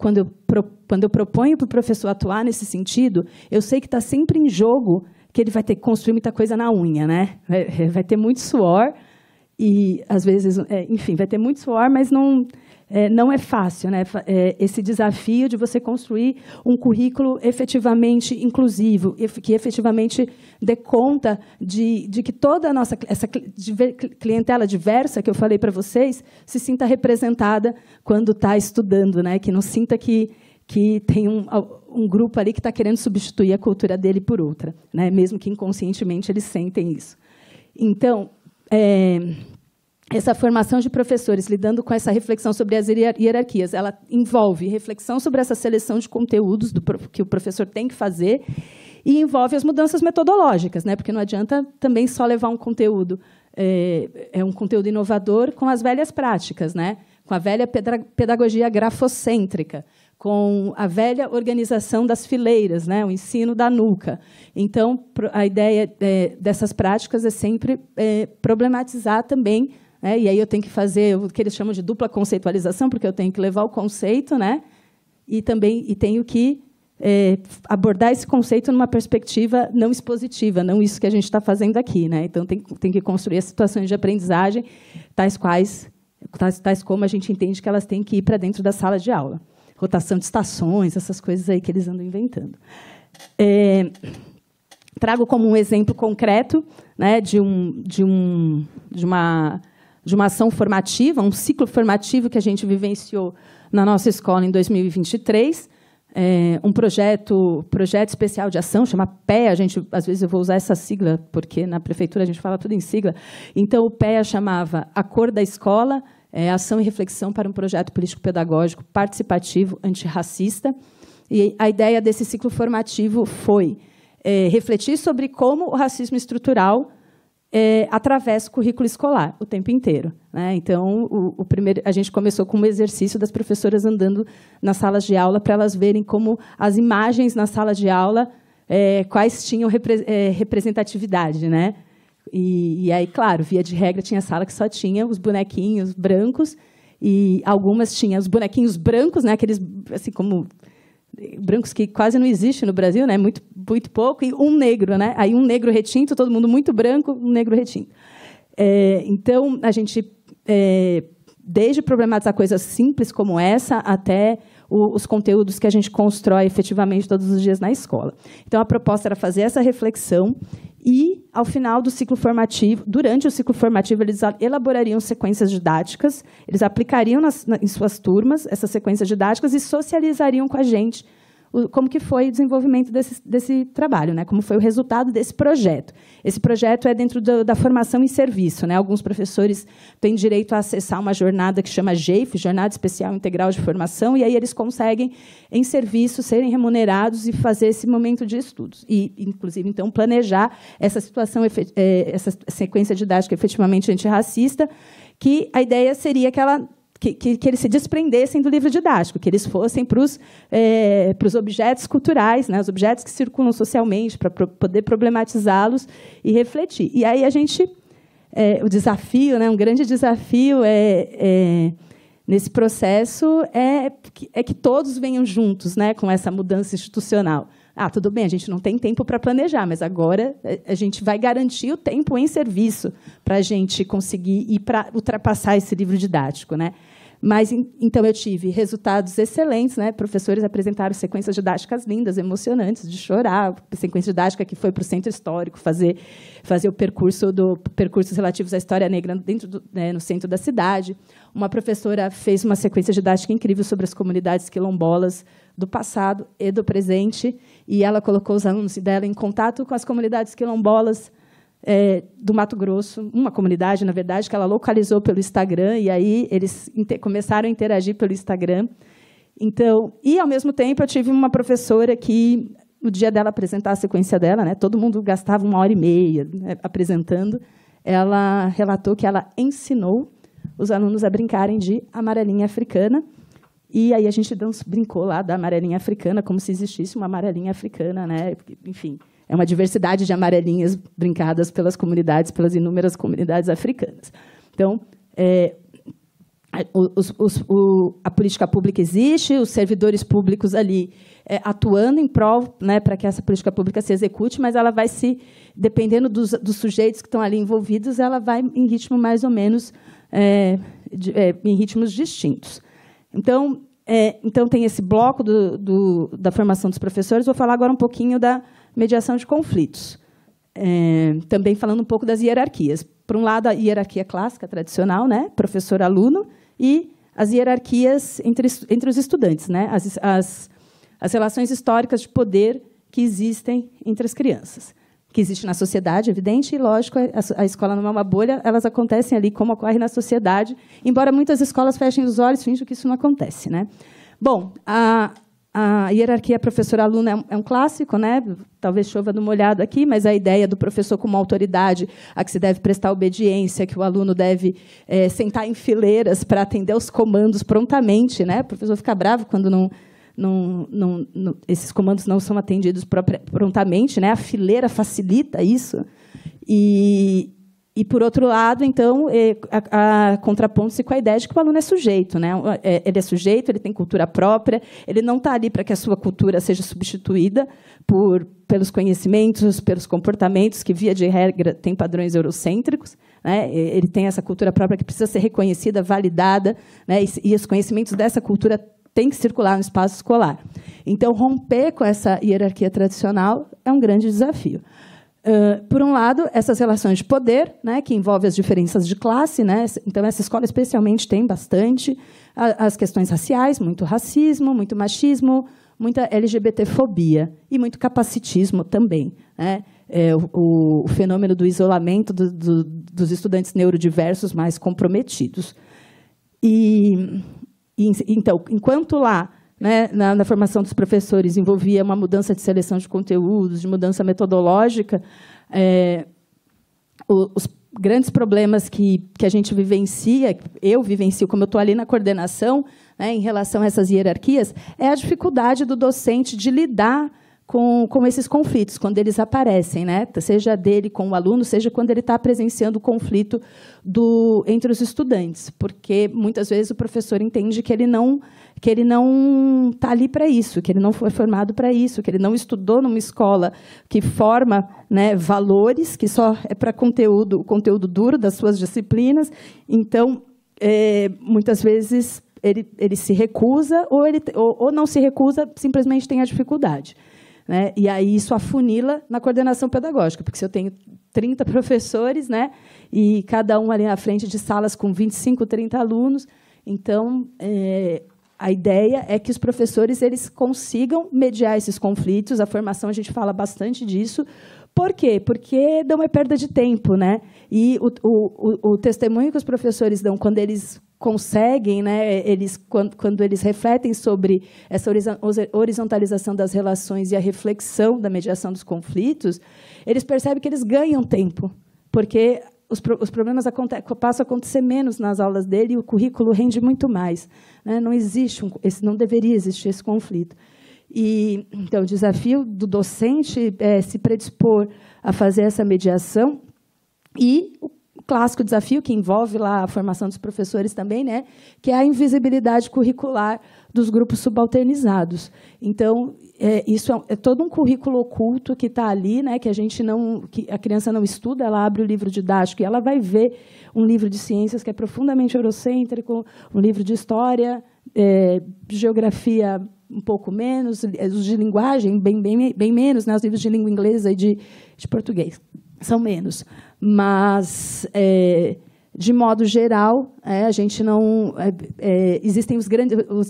eu proponho para o professor atuar nesse sentido, eu sei que está sempre em jogo que ele vai ter que construir muita coisa na unha, né? Vai ter muito suor e, às vezes, enfim, vai ter muito suor, mas não é fácil, né? Esse desafio de você construir um currículo efetivamente inclusivo, que efetivamente dê conta de que toda a nossa essa clientela diversa que eu falei para vocês se sinta representada quando está estudando, né? Que não sinta que tem um grupo ali que está querendo substituir a cultura dele por outra, né? Mesmo que inconscientemente eles sentem isso. Então, essa formação de professores lidando com essa reflexão sobre as hierarquias, ela envolve reflexão sobre essa seleção de conteúdos que o professor tem que fazer e envolve as mudanças metodológicas, né? Porque não adianta também só levar um conteúdo, um conteúdo inovador com as velhas práticas, né? Com a velha pedagogia grafocêntrica, com a velha organização das fileiras, né? O ensino da nuca. Então, a ideia dessas práticas é sempre problematizar também, né? E aí eu tenho que fazer o que eles chamam de dupla conceitualização, porque eu tenho que levar o conceito, né? E tenho que abordar esse conceito numa perspectiva não expositiva, não isso que a gente está fazendo aqui, né? Então, tem que construir as situações de aprendizagem, tais como a gente entende que elas têm que ir para dentro da sala de aula. Rotação de estações, essas coisas aí que eles andam inventando. Trago como um exemplo concreto, né, de uma ação formativa, um ciclo formativo que a gente vivenciou na nossa escola em 2023, um projeto especial de ação, chama PEA. Às vezes eu vou usar essa sigla, porque na prefeitura a gente fala tudo em sigla. Então, o PEA chamava A Cor da Escola, Ação e Reflexão para um Projeto Político-Pedagógico Participativo Antirracista. E a ideia desse ciclo formativo foi refletir sobre como o racismo estrutural atravessa o currículo escolar o tempo inteiro, né? Então, a gente começou com um exercício das professoras andando nas salas de aula para elas verem como as imagens na sala de aula, quais tinham representatividade, né? E aí, claro, via de regra, tinha sala que só tinha os bonequinhos brancos e algumas tinham os bonequinhos brancos, né? Aqueles, assim, como brancos que quase não existem no Brasil, né? Muito, muito pouco, e um negro, né? Aí um negro retinto, todo mundo muito branco, um negro retinto. Então, a gente, desde problematizar coisas simples como essa, até os conteúdos que a gente constrói efetivamente todos os dias na escola. Então, a proposta era fazer essa reflexão e, ao final do ciclo formativo, durante o ciclo formativo, eles elaborariam sequências didáticas, eles aplicariam em suas turmas essas sequências didáticas e socializariam com a gente como que foi o desenvolvimento desse trabalho, né? Como foi o resultado desse projeto. Esse projeto é dentro da formação em serviço, né? Alguns professores têm direito a acessar uma jornada que chama GEIF, Jornada Especial Integral de Formação, e aí eles conseguem, em serviço, serem remunerados e fazer esse momento de estudos. E, inclusive, então, planejar essa situação, essa sequência didática efetivamente antirracista, que a ideia seria que eles se desprendessem do livro didático, que eles fossem para os objetos culturais, né, os objetos que circulam socialmente, para poder problematizá-los e refletir. E aí o desafio, né, um grande desafio nesse processo é que todos venham juntos, né, com essa mudança institucional. Tudo bem, a gente não tem tempo para planejar, mas agora a gente vai garantir o tempo em serviço para a gente conseguir ir para ultrapassar esse livro didático, né? Mas, então, eu tive resultados excelentes, né? Professores apresentaram sequências didáticas lindas, emocionantes, de chorar. Sequência didática que foi para o Centro Histórico fazer o percursos relativos à história negra no centro da cidade. Uma professora fez uma sequência didática incrível sobre as comunidades quilombolas do passado e do presente, e ela colocou os alunos dela em contato com as comunidades quilombolas do Mato Grosso, uma comunidade, na verdade, que ela localizou pelo Instagram, e aí eles começaram a interagir pelo Instagram. Então, e, ao mesmo tempo, eu tive uma professora que, no dia dela apresentar a sequência dela, né, todo mundo gastava 1h30, né, apresentando, ela relatou que ela ensinou os alunos a brincarem de amarelinha africana. E aí a gente brincou lá da amarelinha africana, como se existisse uma amarelinha africana, né? Enfim, é uma diversidade de amarelinhas brincadas pelas inúmeras comunidades africanas. Então, a política pública existe, os servidores públicos ali atuando em prol, né, para que essa política pública se execute, mas ela vai dependendo dos sujeitos que estão ali envolvidos, ela vai em ritmo mais ou menos, em ritmos distintos. Então, tem esse bloco da formação dos professores. Vou falar agora um pouquinho da mediação de conflitos. Também falando um pouco das hierarquias. Por um lado, a hierarquia clássica, tradicional, né? Professor-aluno, e as hierarquias entre os estudantes, né? As relações históricas de poder que existem entre as crianças. que existe na sociedade, evidente, e, lógico, a escola não é uma bolha, elas acontecem ali como ocorre na sociedade, embora muitas escolas fechem os olhos, fingem que isso não acontece, né? Bom, a hierarquia professor-aluno é um clássico, né? Talvez chova no molhado aqui, mas a ideia do professor como autoridade a que se deve prestar obediência, que o aluno deve sentar em fileiras para atender os comandos prontamente, né? O professor fica bravo quando esses comandos não são atendidos prontamente, né? A fileira facilita isso. E, por outro lado, então, contrapondo-se com a ideia de que o aluno é sujeito, né? Ele é sujeito, ele tem cultura própria, ele não está ali para que a sua cultura seja substituída pelos conhecimentos, pelos comportamentos, que, via de regra, têm padrões eurocêntricos, né? Ele tem essa cultura própria que precisa ser reconhecida, validada, né? E os conhecimentos dessa cultura têm que circular no espaço escolar. Então, romper com essa hierarquia tradicional é um grande desafio. Por um lado, essas relações de poder, né, que envolvem as diferenças de classe, né? Então, essa escola especialmente tem bastante as questões raciais, muito racismo, muito machismo, muita LGBTfobia e muito capacitismo também, né? O fenômeno do isolamento dos estudantes neurodiversos mais comprometidos. Então, enquanto lá, né, na formação dos professores, envolvia uma mudança de seleção de conteúdos, de mudança metodológica, os grandes problemas que a gente vivencia, eu vivencio, como eu estou ali na coordenação, né, em relação a essas hierarquias, é a dificuldade do docente de lidar com esses conflitos, quando eles aparecem, né? Seja dele com o aluno, seja quando ele está presenciando o conflito entre os estudantes, porque muitas vezes o professor entende que ele não está ali para isso, que ele não foi formado para isso, que ele não estudou numa escola que forma, né, valores, que só é para o conteúdo duro das suas disciplinas. Então, muitas vezes, ele se recusa, ou não se recusa, simplesmente tem a dificuldade, né? E aí isso afunila na coordenação pedagógica, porque se eu tenho 30 professores, né, e cada um ali à frente de salas com 25, 30 alunos, então, a ideia é que os professores eles consigam mediar esses conflitos. A formação, a gente fala bastante disso. Por quê? Porque não é perda de tempo, né? E o testemunho que os professores dão quando eles conseguem, né, quando eles refletem sobre essa horizontalização das relações e a reflexão da mediação dos conflitos, eles percebem que eles ganham tempo, porque os problemas passam a acontecer menos nas aulas dele e o currículo rende muito mais, né? Não deveria existir esse conflito. Então, o desafio do docente é se predispor a fazer essa mediação e o clássico desafio que envolve lá a formação dos professores também, né, que é a invisibilidade curricular dos grupos subalternizados. Então, isso é todo um currículo oculto que está ali, né, que a criança não estuda, ela abre o livro didático e ela vai ver um livro de ciências que é profundamente eurocêntrico, um livro de história, de geografia um pouco menos, os de linguagem bem menos, né, os livros de língua inglesa e de português são menos. Mas, de modo geral, a gente não... existem os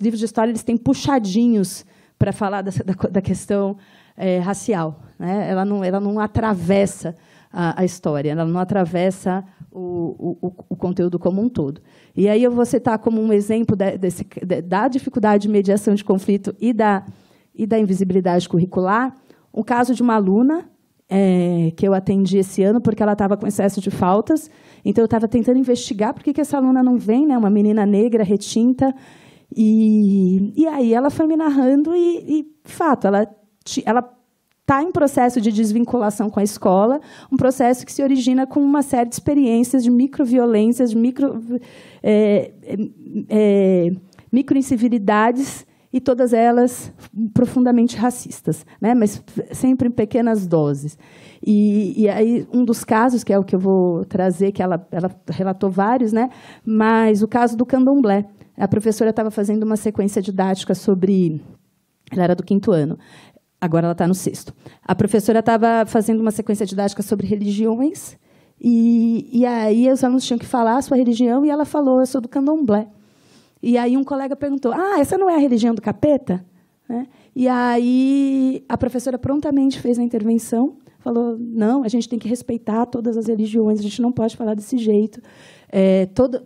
livros de história, eles têm puxadinhos para falar da questão racial, né? Ela não atravessa a história, ela não atravessa o conteúdo como um todo. E aí eu vou citar como um exemplo da dificuldade de mediação de conflito e da invisibilidade curricular, o caso de uma aluna que eu atendi esse ano, porque ela estava com excesso de faltas. Então, eu estava tentando investigar por que essa aluna não vem, né? Uma menina negra, retinta. E aí ela foi me narrando fato, ela está em processo de desvinculação com a escola, um processo que se origina com uma série de experiências de microviolências, de microincivilidades, e todas elas profundamente racistas, né? Mas sempre em pequenas doses. E aí, um dos casos, que é o que eu vou trazer, que ela relatou vários, né? Mas o caso do candomblé. A professora estava fazendo uma sequência didática sobre... Ela era do 5º ano, agora ela está no 6º. A professora estava fazendo uma sequência didática sobre religiões, e aí os alunos tinham que falar a sua religião, e ela falou: eu sou do candomblé. E aí um colega perguntou: essa não é a religião do capeta? Né? E aí a professora prontamente fez a intervenção, falou, não, a gente tem que respeitar todas as religiões, a gente não pode falar desse jeito.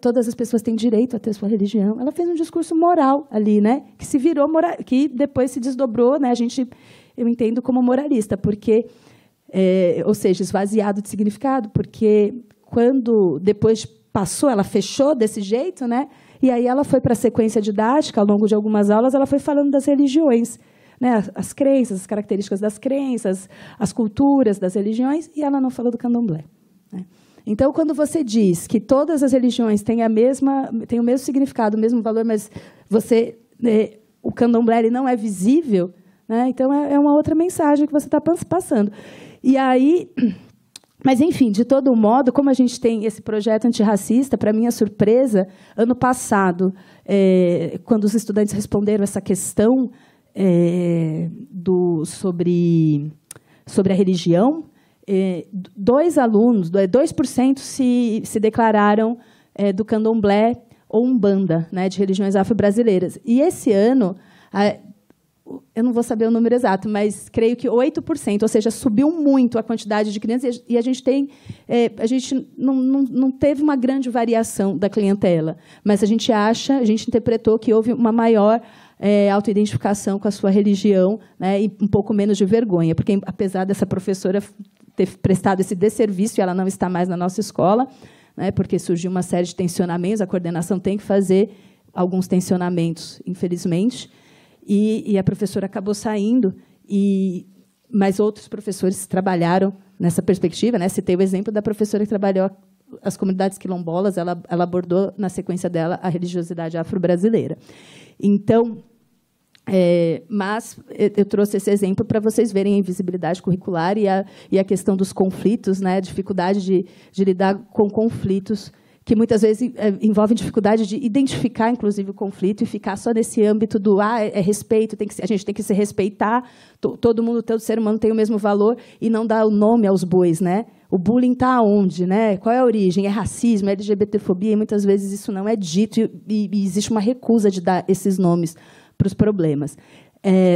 Todas as pessoas têm direito a ter sua religião. Ela fez um discurso moral ali, né, que se virou que depois se desdobrou, né, eu entendo como moralista, porque, ou seja, esvaziado de significado, porque quando depois passou, ela fechou desse jeito, né, e aí ela foi para a sequência didática, ao longo de algumas aulas, ela foi falando das religiões, né, as crenças, as características das crenças, as culturas das religiões, e ela não falou do candomblé, né. Então, quando você diz que todas as religiões têm o mesmo significado, o mesmo valor, mas o candomblé ele não é visível, né? Então é uma outra mensagem que você está passando. E aí, mas enfim, de todo modo, como a gente tem esse projeto antirracista, para minha surpresa, ano passado, quando os estudantes responderam essa questão sobre a religião, 2% se declararam do candomblé ou umbanda, né, de religiões afro-brasileiras. E esse ano, eu não vou saber o número exato, mas creio que 8%, ou seja, subiu muito a quantidade de crianças, e a gente não teve uma grande variação da clientela, mas a gente interpretou que houve uma maior autoidentificação com a sua religião, né, e um pouco menos de vergonha, porque apesar dessa professora ter prestado esse desserviço, e ela não está mais na nossa escola, né, porque surgiu uma série de tensionamentos, a coordenação tem que fazer alguns tensionamentos, infelizmente, e a professora acabou saindo, mas outros professores trabalharam nessa perspectiva, né? Citei o exemplo da professora que trabalhou as comunidades quilombolas, ela abordou, na sequência dela, a religiosidade afro-brasileira. Então, mas eu trouxe esse exemplo para vocês verem a invisibilidade curricular e a questão dos conflitos, né? A dificuldade de lidar com conflitos, que muitas vezes envolvem dificuldade de identificar, inclusive, o conflito e ficar só nesse âmbito do respeito, a gente tem que se respeitar, todo ser humano tem o mesmo valor, e não dar o nome aos bois, né? O bullying está aonde, né? Qual é a origem? É racismo, é LGBTfobia, e muitas vezes isso não é dito, e existe uma recusa de dar esses nomes para os problemas.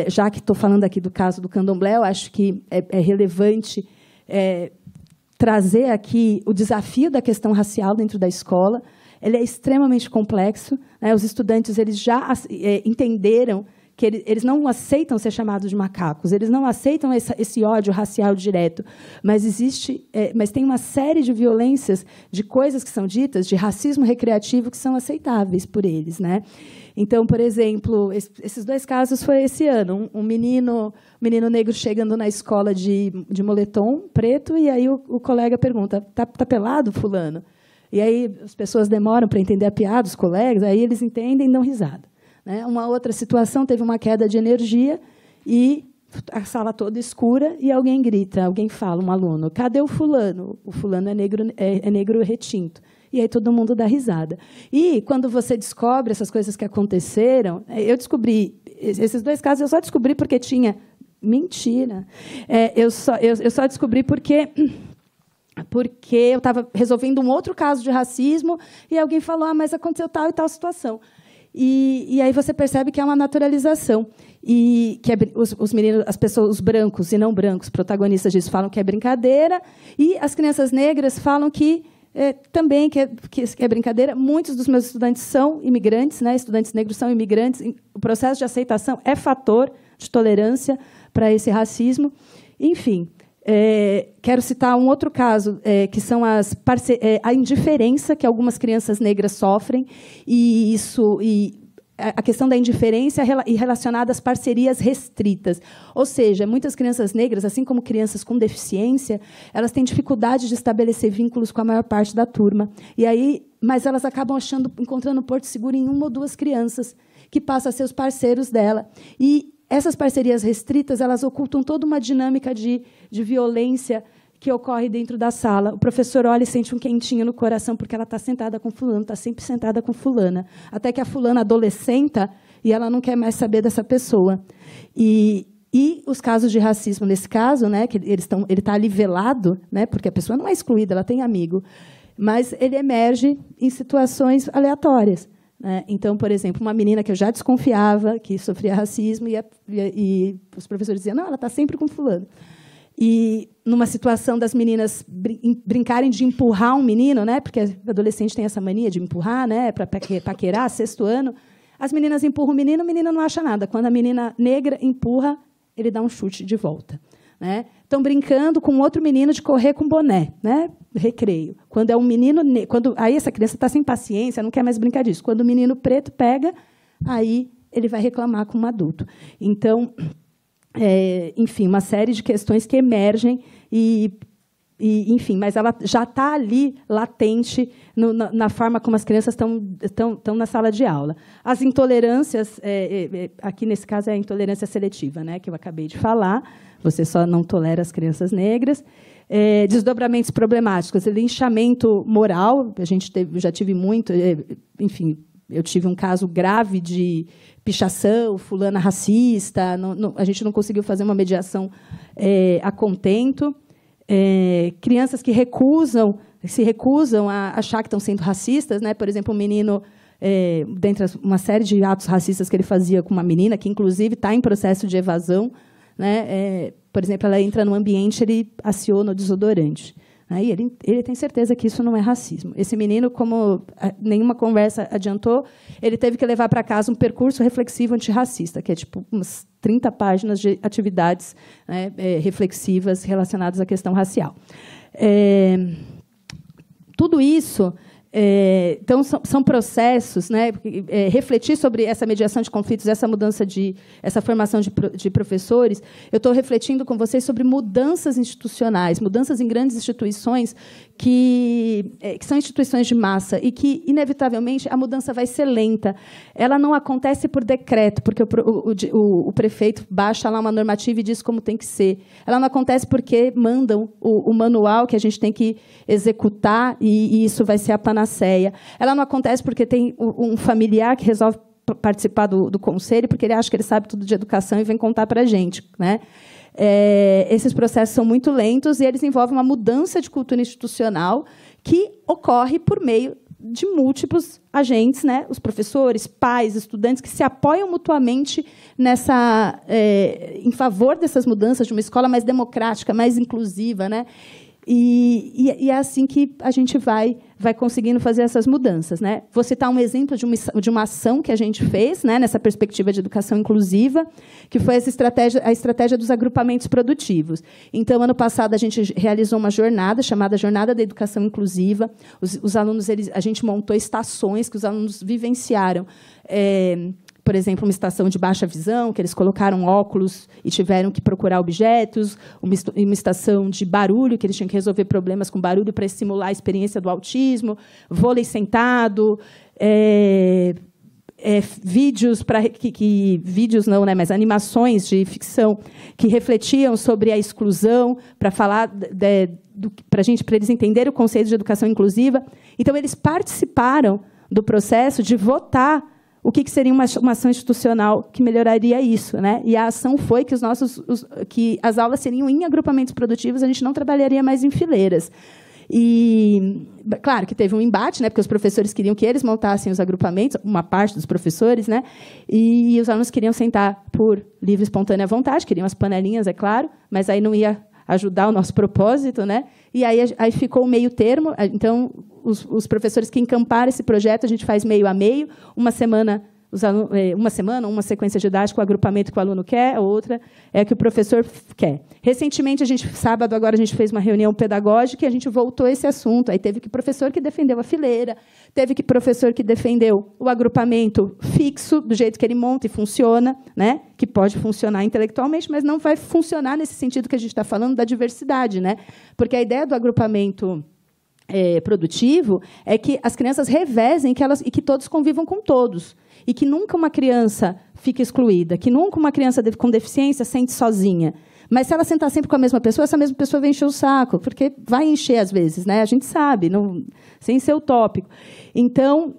Já que estou falando aqui do caso do candomblé, eu acho que é relevante trazer aqui o desafio da questão racial dentro da escola. Ele é extremamente complexo, né? Os estudantes eles já entenderam que eles não aceitam ser chamados de macacos, eles não aceitam esse ódio racial direto, mas tem uma série de violências, de coisas que são ditas, de racismo recreativo, que são aceitáveis por eles, né? Então, por exemplo, esses 2 casos foi esse ano. Um menino negro chegando na escola de moletom preto, e aí o colega pergunta, tá pelado, fulano? E aí as pessoas demoram para entender a piada, os colegas, aí eles entendem e dão risada, né? Uma outra situação, teve uma queda de energia e a sala toda escura e alguém grita, alguém fala, um aluno, cadê o fulano? O fulano é negro retinto. E aí todo mundo dá risada. E quando você descobre essas coisas que aconteceram, eu descobri, esses 2 casos eu só descobri porque tinha... Mentira. Eu só descobri porque eu estava resolvendo um outro caso de racismo e alguém falou, mas aconteceu tal e tal situação. E aí você percebe que é uma naturalização. E que os meninos, as pessoas, os brancos e não brancos, protagonistas disso, falam que é brincadeira, e as crianças negras falam que também que é brincadeira. Muitos dos meus estudantes são imigrantes, né? Estudantes negros são imigrantes. O processo de aceitação é fator de tolerância para esse racismo. Enfim, quero citar um outro caso, que são a indiferença que algumas crianças negras sofrem, e a questão da indiferença e relacionada às parcerias restritas. Ou seja, muitas crianças negras, assim como crianças com deficiência, elas têm dificuldade de estabelecer vínculos com a maior parte da turma. Mas elas acabam encontrando porto seguro em 1 ou 2 crianças, que passam a ser os parceiros dela. E essas parcerias restritas, elas ocultam toda uma dinâmica de violência que ocorre dentro da sala. O professor olha e sente um quentinho no coração, porque ela está sentada com fulano, está sempre sentada com fulana. Até que a fulana adolescenta e ela não quer mais saber dessa pessoa. E os casos de racismo, nesse caso, né, que ele está ali velado, né, porque a pessoa não é excluída, ela tem amigo, mas ele emerge em situações aleatórias, né? Então, por exemplo, uma menina que eu já desconfiava que sofria racismo, e os professores diziam, não, ela está sempre com fulano. E numa situação das meninas brincarem de empurrar um menino, né? Porque o adolescente tem essa mania de empurrar, né? Para paquerar, 6º ano. As meninas empurram o menino não acha nada. Quando a menina negra empurra, ele dá um chute de volta. Né? Estão brincando com outro menino de correr com boné, né? Recreio. Quando é um menino, aí essa criança está sem paciência, não quer mais brincar disso. Quando o menino preto pega, aí ele vai reclamar com um adulto. Então, enfim, uma série de questões que emergem enfim, mas ela já está ali latente na forma como as crianças estão na sala de aula. As intolerâncias, aqui nesse caso é a intolerância seletiva, né, que eu acabei de falar. Você só não tolera as crianças negras. Desdobramentos problemáticos, linchamento moral. Já tive muito, enfim, eu tive um caso grave de pichação, fulana racista. A gente não conseguiu fazer uma mediação a contento. Crianças que se recusam a achar que estão sendo racistas, né? Por exemplo, um menino, dentre uma série de atos racistas que ele fazia com uma menina, que inclusive está em processo de evasão, né? Por exemplo, ela entra no ambiente, ele aciona o desodorante. Aí ele tem certeza que isso não é racismo. Esse menino, como nenhuma conversa adiantou, ele teve que levar para casa um percurso reflexivo antirracista, que é tipo umas 30 páginas de atividades, né, reflexivas relacionadas à questão racial. Tudo isso, então, são processos, né, refletir sobre essa mediação de conflitos, essa mudança essa formação de professores. Eu estou refletindo com vocês sobre mudanças institucionais, mudanças em grandes instituições que são instituições de massa e que, inevitavelmente, a mudança vai ser lenta. Ela não acontece por decreto, porque o prefeito baixa lá uma normativa e diz como tem que ser. Ela não acontece porque mandam o manual que a gente tem que executar e isso vai ser a panaceia. Ela não acontece porque tem um familiar que resolve participar do conselho, porque ele acha que ele sabe tudo de educação e vem contar para a gente, né? Esses processos são muito lentos e eles envolvem uma mudança de cultura institucional que ocorre por meio de múltiplos agentes, né? Os professores, pais, estudantes, que se apoiam mutuamente em favor dessas mudanças de uma escola mais democrática, mais inclusiva, né? E é assim que a gente vai conseguindo fazer essas mudanças, né? Vou citar um exemplo de uma ação que a gente fez, né, nessa perspectiva de educação inclusiva, que foi a estratégia dos agrupamentos produtivos. Então, ano passado, a gente realizou uma jornada chamada Jornada da Educação Inclusiva. Os alunos, a gente montou estações que os alunos vivenciaram. Por exemplo, uma estação de baixa visão, que eles colocaram óculos e tiveram que procurar objetos, uma estação de barulho, que eles tinham que resolver problemas com barulho para estimular a experiência do autismo, vôlei sentado, vídeos, vídeos não, né, mas animações de ficção que refletiam sobre a exclusão, para falar para eles entenderem o conceito de educação inclusiva. Então, eles participaram do processo de votar o que seria uma ação institucional que melhoraria isso, né? E a ação foi que que as aulas seriam em agrupamentos produtivos, a gente não trabalharia mais em fileiras. E, claro, que teve um embate, né? Porque os professores queriam que eles montassem os agrupamentos, uma parte dos professores, né? E os alunos queriam sentar por livre e espontânea vontade, queriam as panelinhas, é claro, mas aí não ia ajudar o nosso propósito, né? E aí ficou o meio termo. Então, os professores que encamparam esse projeto, a gente faz meio a meio. Uma semana, uma sequência didática, o agrupamento que o aluno quer, a outra é a que o professor quer. Recentemente, sábado agora, a gente fez uma reunião pedagógica e a gente voltou a esse assunto. Aí teve que professor que defendeu a fileira, teve que professor que defendeu o agrupamento fixo, do jeito que ele monta e funciona, né? Que pode funcionar intelectualmente, mas não vai funcionar nesse sentido que a gente está falando da diversidade, né? Porque a ideia do agrupamento produtivo é que as crianças revezem e que todos convivam com todos. E que nunca uma criança fique excluída, que nunca uma criança com deficiência sente sozinha. Mas se ela sentar sempre com a mesma pessoa, essa mesma pessoa vai encher o saco, porque vai encher às vezes, né? A gente sabe, sem ser utópico. Então,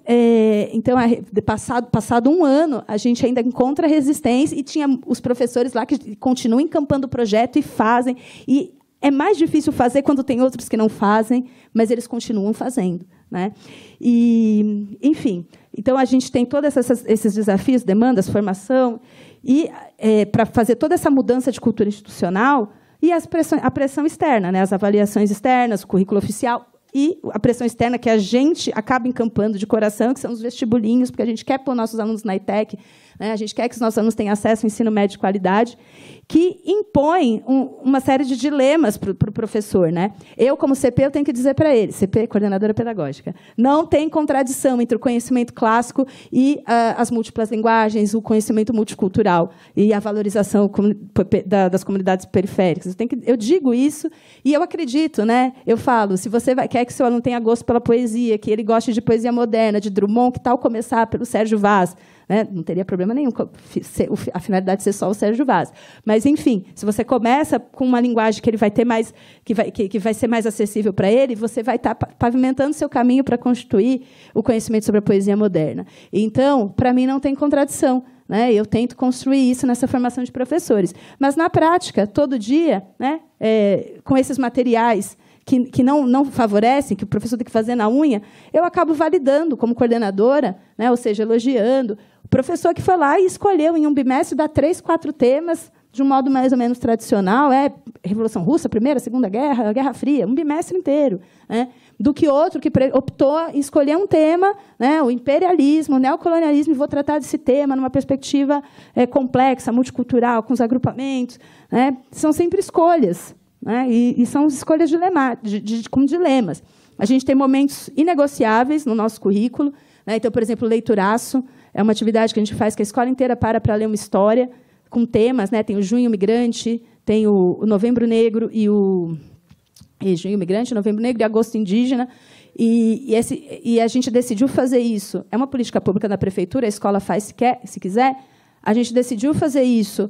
passado um ano, a gente ainda encontra resistência e tinha os professores lá que continuam encampando o projeto e fazem. E é mais difícil fazer quando tem outros que não fazem, mas eles continuam fazendo, né? E, enfim, então a gente tem todos esses desafios, demandas, formação, e para fazer toda essa mudança de cultura institucional, e a pressão externa, né? As avaliações externas, o currículo oficial e a pressão externa que a gente acaba encampando de coração, que são os vestibulinhos, porque a gente quer pôr nossos alunos na ETEC, né? A gente quer que os nossos alunos tenham acesso ao ensino médio de qualidade, que impõe uma série de dilemas para o professor, né? Eu, como CP, eu tenho que dizer para ele, CP, coordenadora pedagógica, não tem contradição entre o conhecimento clássico e as múltiplas linguagens, o conhecimento multicultural e a valorização das comunidades periféricas. Eu digo isso e eu acredito, né? Eu falo, se você quer que seu aluno tenha gosto pela poesia, que ele goste de poesia moderna, de Drummond, que tal começar pelo Sérgio Vaz? Né? Não teria problema nenhum a finalidade de ser só o Sérgio Vaz. Mas, enfim, se você começa com uma linguagem que ele vai ter mais, que vai ser mais acessível para ele, você vai estar pavimentando seu caminho para constituir o conhecimento sobre a poesia moderna. Então, para mim, não tem contradição, né? Eu tento construir isso nessa formação de professores. Mas, na prática, todo dia, né, com esses materiais que não favorecem, que o professor tem que fazer na unha, eu acabo validando como coordenadora, né, ou seja, elogiando o professor que foi lá e escolheu, em um bimestre, dar 3, 4 temas, de um modo mais ou menos tradicional, Revolução Russa, Primeira, Segunda Guerra, Guerra Fria, um bimestre inteiro, né, do que outro que optou em escolher um tema, né, o imperialismo, o neocolonialismo, e vou tratar desse tema numa perspectiva complexa, multicultural, com os agrupamentos. Né, são sempre escolhas. Né? E são escolhas com dilemas. A gente tem momentos inegociáveis no nosso currículo. Né? Então, por exemplo, o leituraço é uma atividade que a gente faz que a escola inteira para ler uma história com temas. Né? Tem o Junho Migrante, tem o Novembro Negro e o Junho Migrante, Novembro Negro e Agosto Indígena. E a gente decidiu fazer isso. É uma política pública da prefeitura, a escola faz se quiser. A gente decidiu fazer isso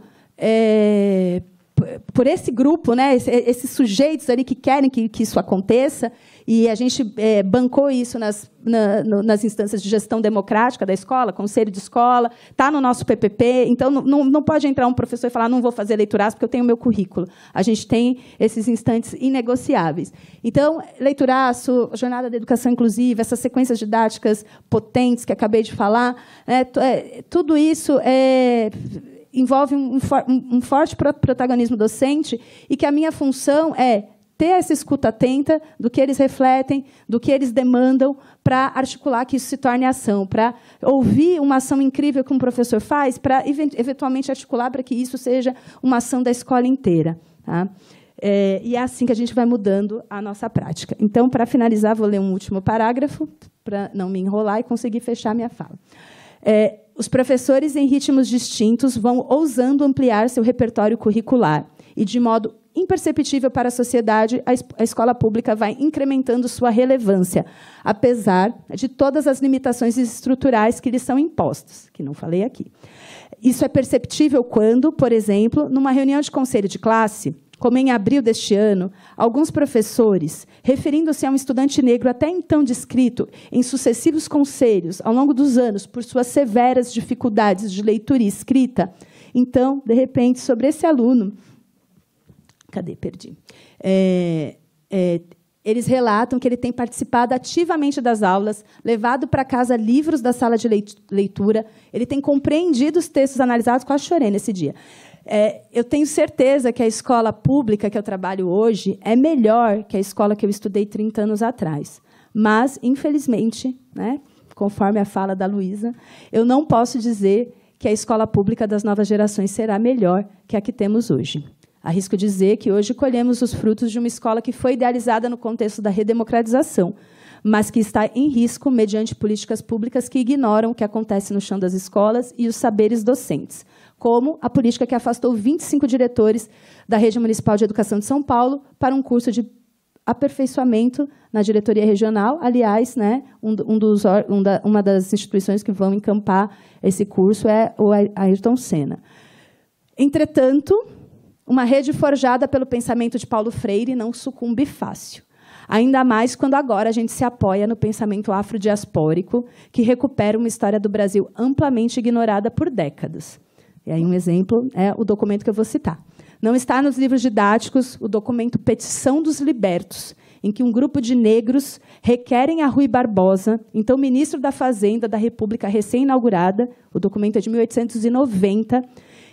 por esse grupo, né, esses sujeitos ali que querem que isso aconteça, e a gente bancou isso nas instâncias de gestão democrática da escola, conselho de escola, está no nosso PPP, então não pode entrar um professor e falar, não vou fazer leituraço porque eu tenho o meu currículo. A gente tem esses instantes inegociáveis. Então, leituraço, jornada da educação inclusiva, essas sequências didáticas potentes que acabei de falar, tudo isso envolve um forte protagonismo docente, e que a minha função é ter essa escuta atenta do que eles refletem, do que eles demandam, para articular que isso se torne ação, para ouvir uma ação incrível que um professor faz, para eventualmente articular para que isso seja uma ação da escola inteira. Tá? E é assim que a gente vai mudando a nossa prática. Então, para finalizar, vou ler um último parágrafo, para não me enrolar e conseguir fechar a minha fala. Os professores em ritmos distintos vão ousando ampliar seu repertório curricular e, de modo imperceptível para a sociedade, a escola pública vai incrementando sua relevância, apesar de todas as limitações estruturais que lhes são impostas, que não falei aqui. Isso é perceptível quando, por exemplo, numa reunião de conselho de classe, como em abril deste ano, alguns professores, referindo-se a um estudante negro até então descrito em sucessivos conselhos ao longo dos anos por suas severas dificuldades de leitura e escrita, então, de repente, sobre esse aluno... eles relatam que ele tem participado ativamente das aulas, levado para casa livros da sala de leitura, ele tem compreendido os textos analisados, quase chorei nesse dia. Eu tenho certeza que a escola pública que eu trabalho hoje é melhor que a escola que eu estudei 30 anos atrás. Mas, infelizmente, né, conforme a fala da Luísa, eu não posso dizer que a escola pública das novas gerações será melhor que a que temos hoje. Arrisco dizer que hoje colhemos os frutos de uma escola que foi idealizada no contexto da redemocratização, mas que está em risco mediante políticas públicas que ignoram o que acontece no chão das escolas e os saberes docentes, como a política que afastou 25 diretores da Rede Municipal de Educação de São Paulo para um curso de aperfeiçoamento na diretoria regional. Aliás, né, uma das instituições que vão encampar esse curso é o Ayrton Senna. Entretanto, uma rede forjada pelo pensamento de Paulo Freire não sucumbe fácil. Ainda mais quando agora a gente se apoia no pensamento afrodiaspórico, que recupera uma história do Brasil amplamente ignorada por décadas. E aí um exemplo é o documento que eu vou citar. Não está nos livros didáticos o documento Petição dos Libertos, em que um grupo de negros requerem a Rui Barbosa, então ministro da Fazenda da República recém-inaugurada, o documento é de 1890,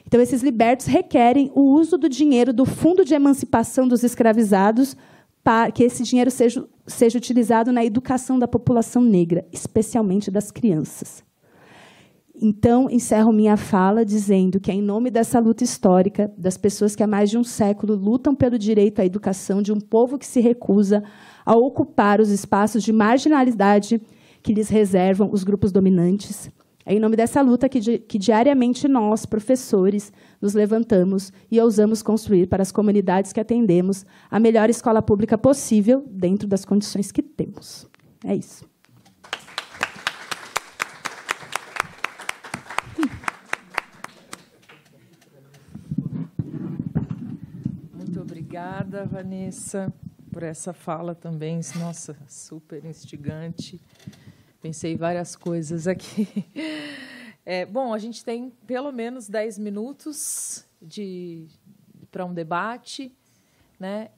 Então, esses libertos requerem o uso do dinheiro do Fundo de Emancipação dos Escravizados para que esse dinheiro seja utilizado na educação da população negra, especialmente das crianças. Então, encerro minha fala dizendo que é em nome dessa luta histórica, das pessoas que há mais de um século lutam pelo direito à educação de um povo que se recusa a ocupar os espaços de marginalidade que lhes reservam os grupos dominantes. É em nome dessa luta que diariamente nós, professores, nos levantamos e ousamos construir para as comunidades que atendemos a melhor escola pública possível dentro das condições que temos. É isso. Muito obrigada, Vanessa, por essa fala também. Nossa, super instigante. Pensei várias coisas aqui. Bom, a gente tem pelo menos 10 minutos para um debate, né?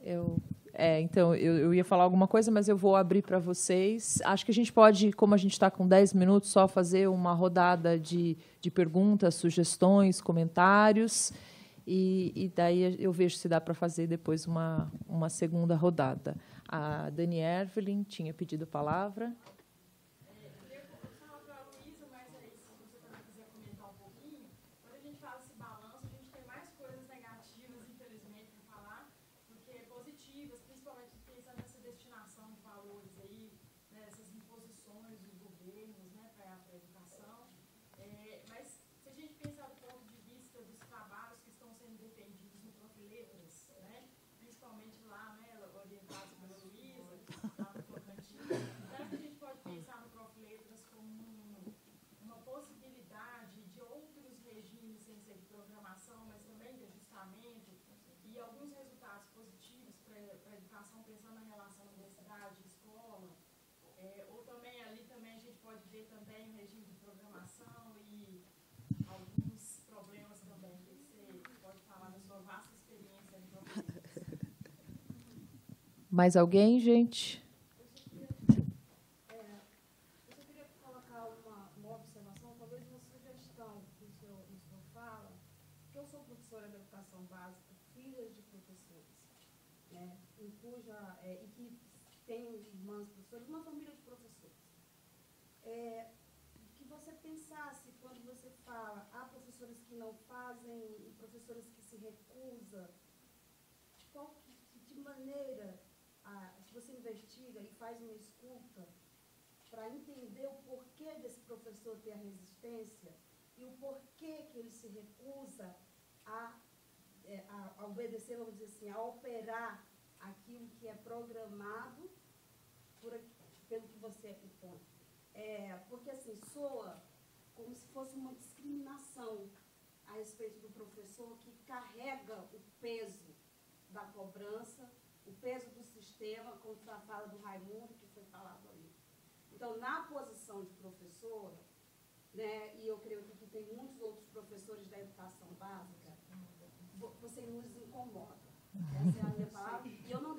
Então, eu ia falar alguma coisa, mas eu vou abrir para vocês. Acho que a gente pode, como a gente está com 10 minutos, só fazer uma rodada de perguntas, sugestões, comentários, e daí eu vejo se dá para fazer depois uma segunda rodada. A Dani Evelyn tinha pedido a palavra. Mais alguém, gente? Eu queria colocar uma observação, talvez uma sugestão no seu fala, que eu sou professora de educação básica, filha de professores, né, e que tenho irmãs professoras, uma família de professores. Que você pensasse, quando você fala, há professores que não fazem e professores que se recusam, de maneira... se você investiga e faz uma escuta para entender o porquê desse professor ter a resistência e o porquê que ele se recusa a obedecer, vamos dizer assim, a operar aquilo que é programado pelo que você impõe. Porque, assim, soa como se fosse uma discriminação a respeito do professor que carrega o peso da cobrança, o peso do sistema, como a fala do Raimundo, que foi falado ali. Então, na posição de professora, né, e eu creio que tem muitos outros professores da educação básica, você nos incomoda. Essa é a minha palavra. E eu não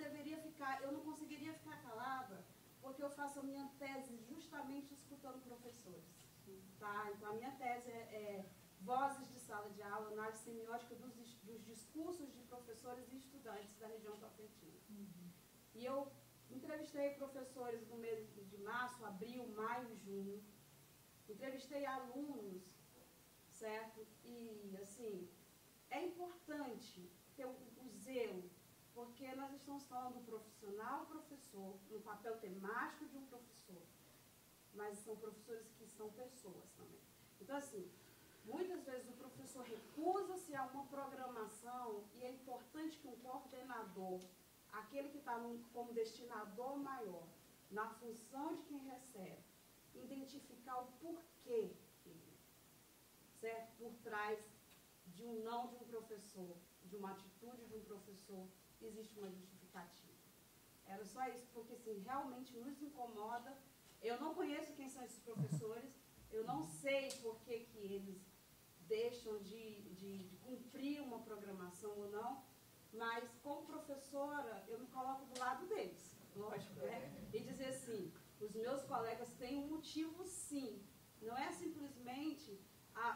conseguiria ficar calada, porque eu faço a minha tese justamente escutando professores. Tá? Então, a minha tese é vozes de sala de aula, análise semiótica dos discursos de professores e estudantes da região Tocantins. E eu entrevistei professores no mês de março, abril, maio e junho. Entrevistei alunos, certo? E, assim, é importante ter o zelo, porque nós estamos falando do profissional professor, no papel temático de um professor, mas são professores que são pessoas também. Então, assim, muitas vezes o professor recusa-se a uma programação e é importante que um coordenador, aquele que está como destinador maior, na função de quem recebe, identificar o porquê, certo? Por trás de um não de um professor, de uma atitude de um professor, existe uma justificativa. Era só isso, porque assim, realmente nos incomoda. Eu não conheço quem são esses professores, eu não sei por que eles deixam de cumprir uma programação ou não, mas como professora, eu me coloco do lado deles, lógico, né? E dizer assim, os meus colegas têm um motivo sim, não é simplesmente...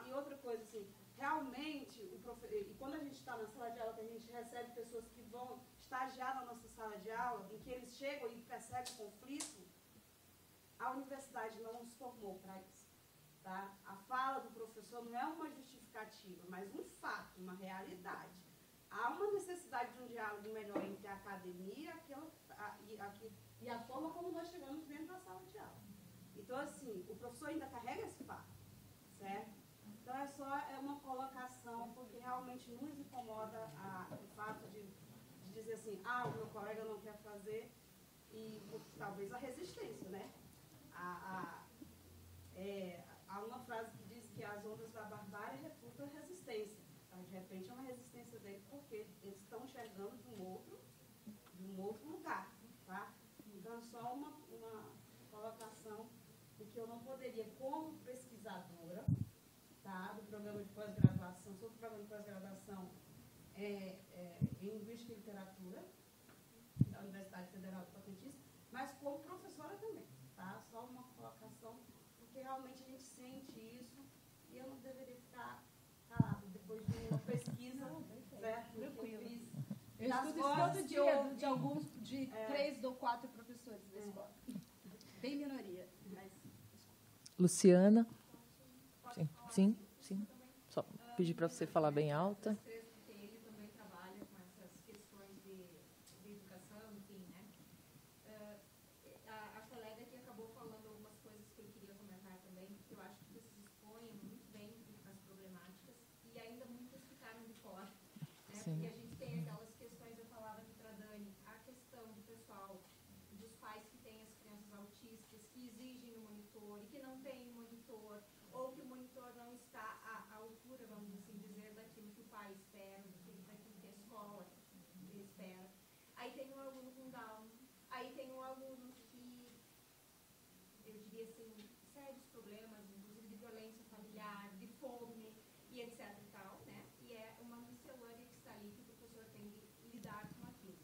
e outra coisa assim, realmente, e quando a gente está na sala de aula, que a gente recebe pessoas que vão estagiar na nossa sala de aula, em que eles chegam e percebem conflito, a universidade não nos formou para isso. Tá? A fala do professor não é uma justificativa, mas um fato, uma realidade. Há uma necessidade de um diálogo melhor entre a academia e a forma como nós chegamos dentro da sala de aula. Então, assim, o professor ainda carrega esse fato, certo? Então, é uma colocação, porque realmente nos incomoda o fato de dizer assim, o meu colega não quer fazer, e talvez a resistência, né? Há uma frase que diz que as ondas da barbárie refutam a resistência. Então, de repente, é uma resistência dele, porque eles estão enxergando de um outro lugar, tá? Então, é só uma colocação de que eu não poderia, como pesquisadora, tá, do programa de pós-graduação, sou do programa de pós-graduação em Linguística e Literatura, da Universidade Federal do Tocantins, mas como professora também, tá? Só uma colocação, porque realmente a gente sente isso e eu não deveria ficar calada depois de uma pesquisa, certo? Tranquilo. Eu estudo isso todo dia de alguns, de 3 ou 4 professores da escola. Bem minoria, mas... Luciana. Sim. Só pedir para você falar bem alta. Ele também trabalha com essas questões de educação, enfim, né? A colega aqui acabou falando algumas coisas que eu queria comentar também, porque eu acho que vocês expõem muito bem as problemáticas e ainda muitas ficaram de fora, né? Porque a gente tem aquelas questões, eu falava aqui para a Dani, a questão do pessoal, dos pais que têm as crianças autistas, que exigem o monitor e que não tem monitor, ou que o monitor não está à altura, vamos assim dizer, daquilo que o pai espera, daquilo que a escola espera. Aí tem um aluno com Down, aí tem um aluno que, eu diria assim, sérios problemas, inclusive de violência familiar, de fome e etc e tal, né? E é uma miscelânea que está ali que o professor tem de lidar com aquilo.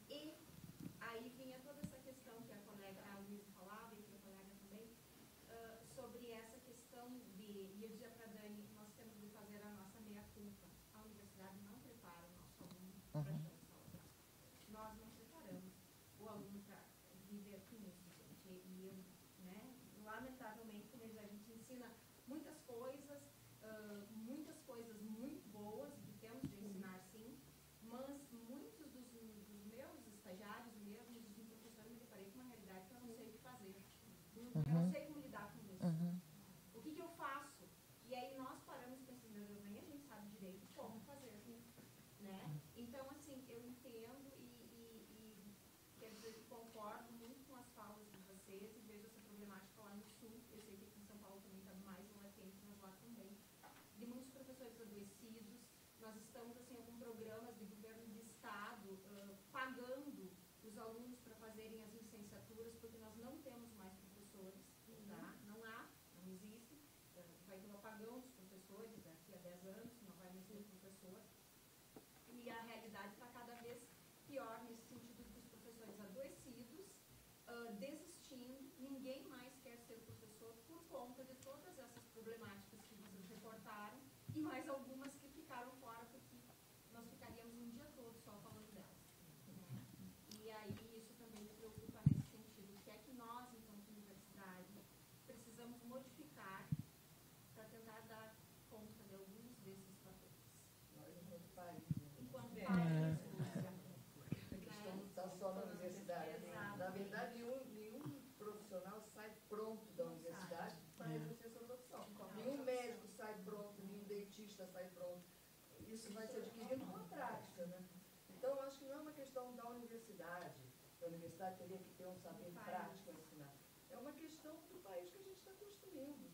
E aí vinha toda essa questão que a Luísa falava e que a colega também, sobre essa questão e eu dizia para a Dani, nós temos de fazer a nossa meia-culpa. A universidade não prepara o nosso aluno para chegar na sala de aula. Nós não preparamos o aluno para viver com isso, gente. E eu, né, lamentavelmente, como a gente ensina muitas coisas muito boas, que temos de ensinar sim, mas muitos dos meus estagiários mesmo, dos professores, me deparei com uma realidade que eu não sei o que fazer. Eu não sei como lidar com isso. O que eu faço? E aí nós paramos e pensamos, meu Deus, nem a gente sabe direito como fazer, né? Então, assim, eu entendo e quer dizer que concordo muito com as falas de vocês e vejo essa problemática lá no Sul. Eu sei que aqui em São Paulo também está mais latente, mas lá também. De muitos professores adoecidos. Nós estamos, assim, com programas de governo de Estado pagando os alunos para fazerem as licenciaturas, porque nós não temos mais professores, tá? Não existe. Vai ter um apagão dos professores daqui a 10 anos, não vai mais ter professor. E a realidade está cada vez pior nesse sentido dos professores adoecidos, desistindo, ninguém mais quer ser professor por conta de todas essas problemáticas que vocês reportaram e mais algumas que ficaram fora, porque nós ficaríamos um dia todo só falando delas. Né? E aí isso também me preocupa nesse sentido. O que é que nós, enquanto universidade, precisamos modificar para tentar dar conta de alguns desses fatores? Nós, enquanto país. Enquanto país, A questão não está só na universidade. Na verdade, nenhum profissional sai pronto da universidade para exercer sua profissão. Nenhum médico sai pronto, nenhum dentista sai pronto. Isso vai se adquirindo com a prática, né? Então, eu acho que não é uma questão da universidade, que a universidade teria que ter um saber prático a ensinar. É uma questão do país que a gente está construindo.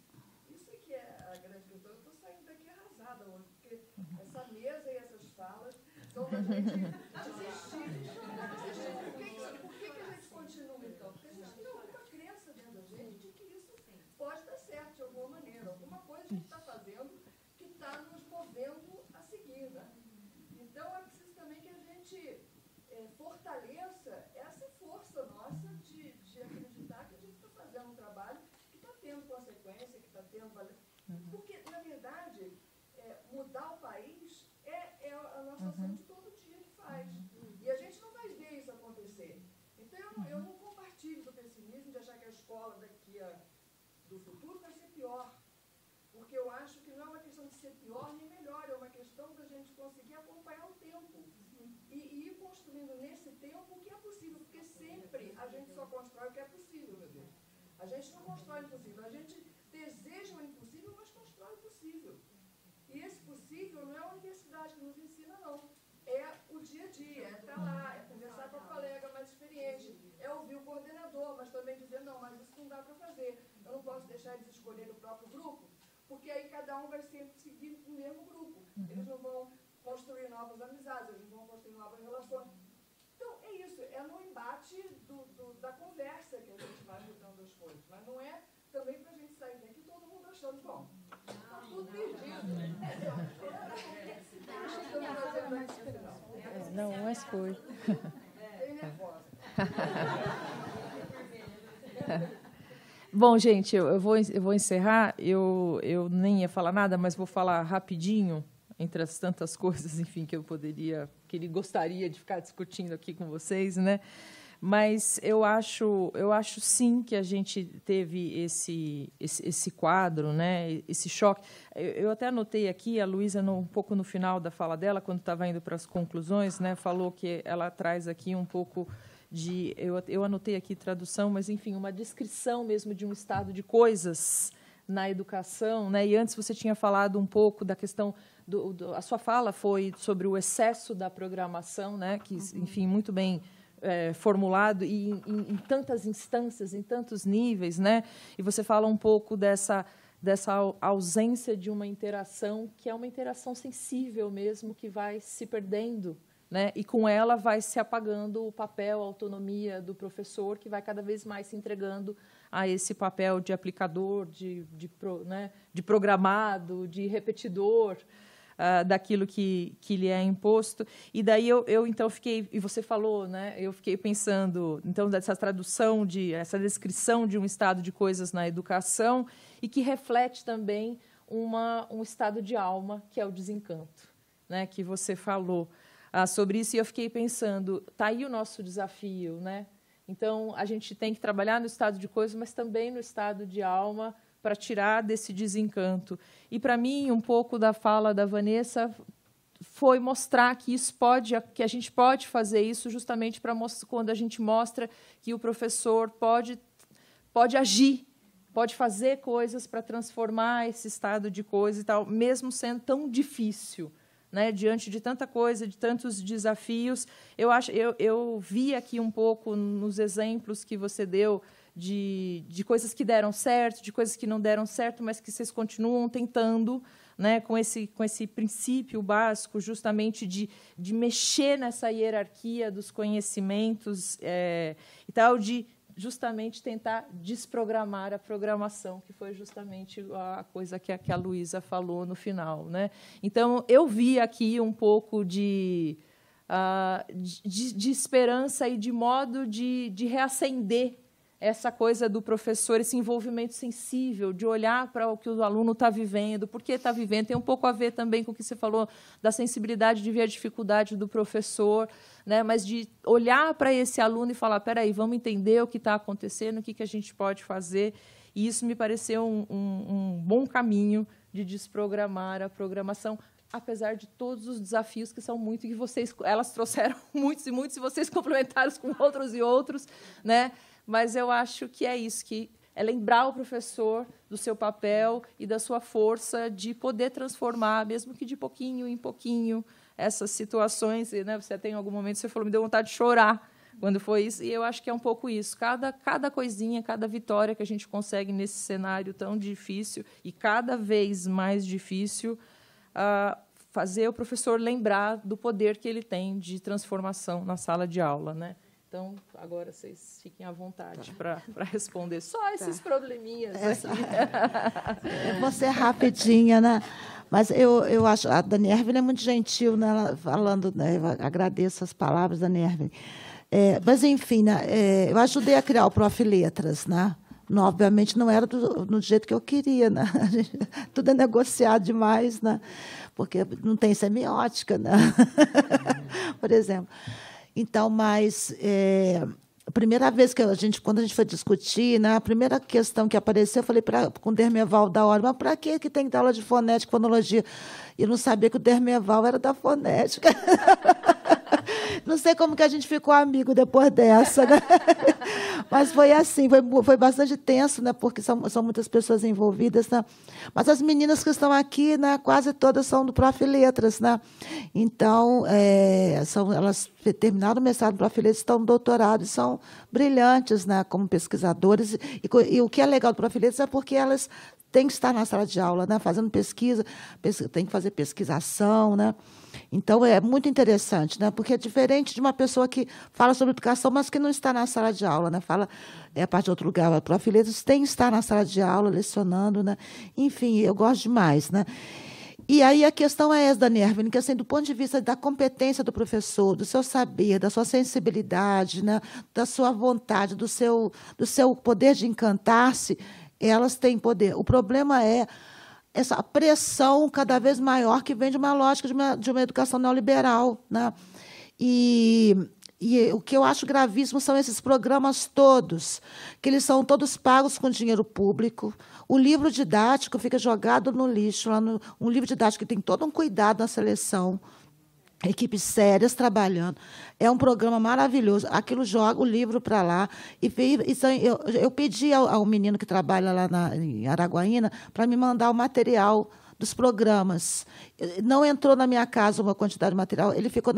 Isso é que é a grande questão. Eu estou saindo daqui arrasada hoje, porque essa mesa e essas falas são da gente desistir. Por que a gente continua, então? Porque a gente tem alguma crença dentro da gente de que isso pode dar certo de alguma maneira. Alguma coisa a gente está fazendo que está nos movendo a seguir, né? Então, é preciso também que a gente fortaleça essa força nossa de acreditar que a gente está fazendo um trabalho que está tendo consequência, que está tendo... Porque, na verdade, mudar mudar o país é a nossa ação de todo dia que faz. E a gente não vai ver isso acontecer. Então, eu não compartilho do pessimismo de achar que a escola do futuro vai ser pior. Porque eu acho que não é uma questão de ser pior nem melhor, é uma questão da gente conseguir acompanhar o tempo. E ir construindo nesse tempo o que é possível, porque sempre a gente só constrói o que é possível, meu Deus. A gente não constrói o impossível, a gente deseja o impossível, mas constrói o possível. E esse possível não é a universidade que nos ensina, não. É o dia a dia, é estar lá, é conversar com a colega mais experiente, é ouvir o coordenador, mas também dizer, não, mas isso não dá para fazer. Eu não posso deixar eles escolherem o próprio grupo, porque aí cada um vai sempre seguir o mesmo grupo. Eles não vão construir novas amizades, eles não vão construir novas relações. Então, é isso, é no embate da conversa que a gente vai mudando as coisas, mas não é também para a gente sair daqui todo mundo achando, bom, está tudo perdido. Não, mas foi. Bem nervosa. Bom, gente, eu vou encerrar. Eu nem ia falar nada, mas vou falar rapidinho, entre as tantas coisas, enfim, que ele gostaria de ficar discutindo aqui com vocês, né? Mas eu acho sim que a gente teve esse quadro, né? Esse choque. Eu até anotei aqui, a Luísa, um pouco no final da fala dela, quando estava indo para as conclusões, né? Falou que ela traz aqui um pouco de... Eu anotei aqui tradução, mas, enfim, uma descrição mesmo de um estado de coisas na educação, né? E antes você tinha falado um pouco da questão a sua fala foi sobre o excesso da programação, né? Que, enfim, muito bem formulado e em tantas instâncias, em tantos níveis, né? E você fala um pouco dessa ausência de uma interação que é uma interação sensível mesmo, que vai se perdendo, né? E com ela vai se apagando o papel, a autonomia do professor, que vai cada vez mais se entregando a esse papel de aplicador, de programado, de repetidor daquilo que lhe é imposto. E daí eu então fiquei, e você falou, né? Eu fiquei pensando então dessa tradução essa descrição de um estado de coisas na educação e que reflete também um estado de alma, que é o desencanto, né? Que você falou sobre isso, e eu fiquei pensando, tá aí o nosso desafio, né? Então, a gente tem que trabalhar no estado de coisas, mas também no estado de alma, para tirar desse desencanto. E, para mim, um pouco da fala da Vanessa foi mostrar que que a gente pode fazer isso justamente quando a gente mostra que o professor pode agir, pode fazer coisas para transformar esse estado de coisa e tal, mesmo sendo tão difícil. Né, diante de tanta coisa, de tantos desafios, eu vi aqui um pouco nos exemplos que você deu de coisas que deram certo, de coisas que não deram certo, mas que vocês continuam tentando, né, com esse princípio básico, justamente de mexer nessa hierarquia dos conhecimentos e tal, de justamente tentar desprogramar a programação, que foi justamente a coisa que a Luísa falou no final, né? Então, eu vi aqui um pouco de esperança e de modo de reacender essa coisa do professor, esse envolvimento sensível, de olhar para o que o aluno está vivendo, por que está vivendo. Tem um pouco a ver também com o que você falou da sensibilidade de ver a dificuldade do professor, né? Mas de olhar para esse aluno e falar, espera aí, vamos entender o que está acontecendo, o que a gente pode fazer. E isso me pareceu um bom caminho de desprogramar a programação, apesar de todos os desafios que são muitos, e elas trouxeram muitos e muitos, e vocês complementaram com outros e outros, né? Mas eu acho que é isso, que é lembrar o professor do seu papel e da sua força de poder transformar, mesmo que de pouquinho em pouquinho, essas situações. E, né, você até em algum momento você falou, me deu vontade de chorar quando foi isso, e eu acho que é um pouco isso. Cada coisinha, cada vitória que a gente consegue nesse cenário tão difícil e cada vez mais difícil, fazer o professor lembrar do poder que ele tem de transformação na sala de aula, né? Então, agora vocês fiquem à vontade para responder. Só esses probleminhas aqui. Eu vou ser rapidinha, né? Mas eu acho... A Dani Erwin é muito gentil, né? Ela falando, né? Eu agradeço as palavras da Dani Erwin. Mas, enfim, né? Eu ajudei a criar o Prof. Letras, né? Não, obviamente não era do jeito que eu queria, né? Tudo é negociado demais, né? Porque não tem semiótica, né? Por exemplo. Então, mas a primeira vez que quando a gente foi discutir, né, a primeira questão que apareceu, eu falei com o Dermeval da hora, mas para que tem que dar aula de fonética, fonologia? E eu não sabia que o Dermeval era da fonética. Não sei como que a gente ficou amigo depois dessa, né? Mas foi assim, foi bastante tenso, né? Porque são muitas pessoas envolvidas, né? Mas as meninas que estão aqui, né, quase todas são do Prof. Letras, né? Então, elas terminaram o mestrado do Prof. Letras, estão no doutorado, e são brilhantes, né, como pesquisadores. E o que é legal do Prof. Letras é porque elas têm que estar na sala de aula, né, fazendo pesquisa, tem que fazer pesquisação, né? Então, é muito interessante, né? Porque é diferente de uma pessoa que fala sobre educação, mas que não está na sala de aula, né? Fala a partir de outro lugar. O Prof. Letras tem que estar na sala de aula, lecionando, né? Enfim, eu gosto demais, né? E aí a questão é essa, Dani Erwin, que assim, do ponto de vista da competência do professor, do seu saber, da sua sensibilidade, né? Da sua vontade, do seu poder de encantar-se, elas têm poder. O problema é essa pressão cada vez maior que vem de uma lógica de uma educação neoliberal, né? E o que eu acho gravíssimo são esses programas todos, que eles são todos pagos com dinheiro público. O livro didático fica jogado no lixo, um livro didático que tem todo um cuidado na seleção, equipes sérias trabalhando. É um programa maravilhoso. Aquilo joga o livro para lá. Eu pedi ao menino que trabalha lá em Araguaína para me mandar o material dos programas. Não entrou na minha casa uma quantidade de material, ele ficou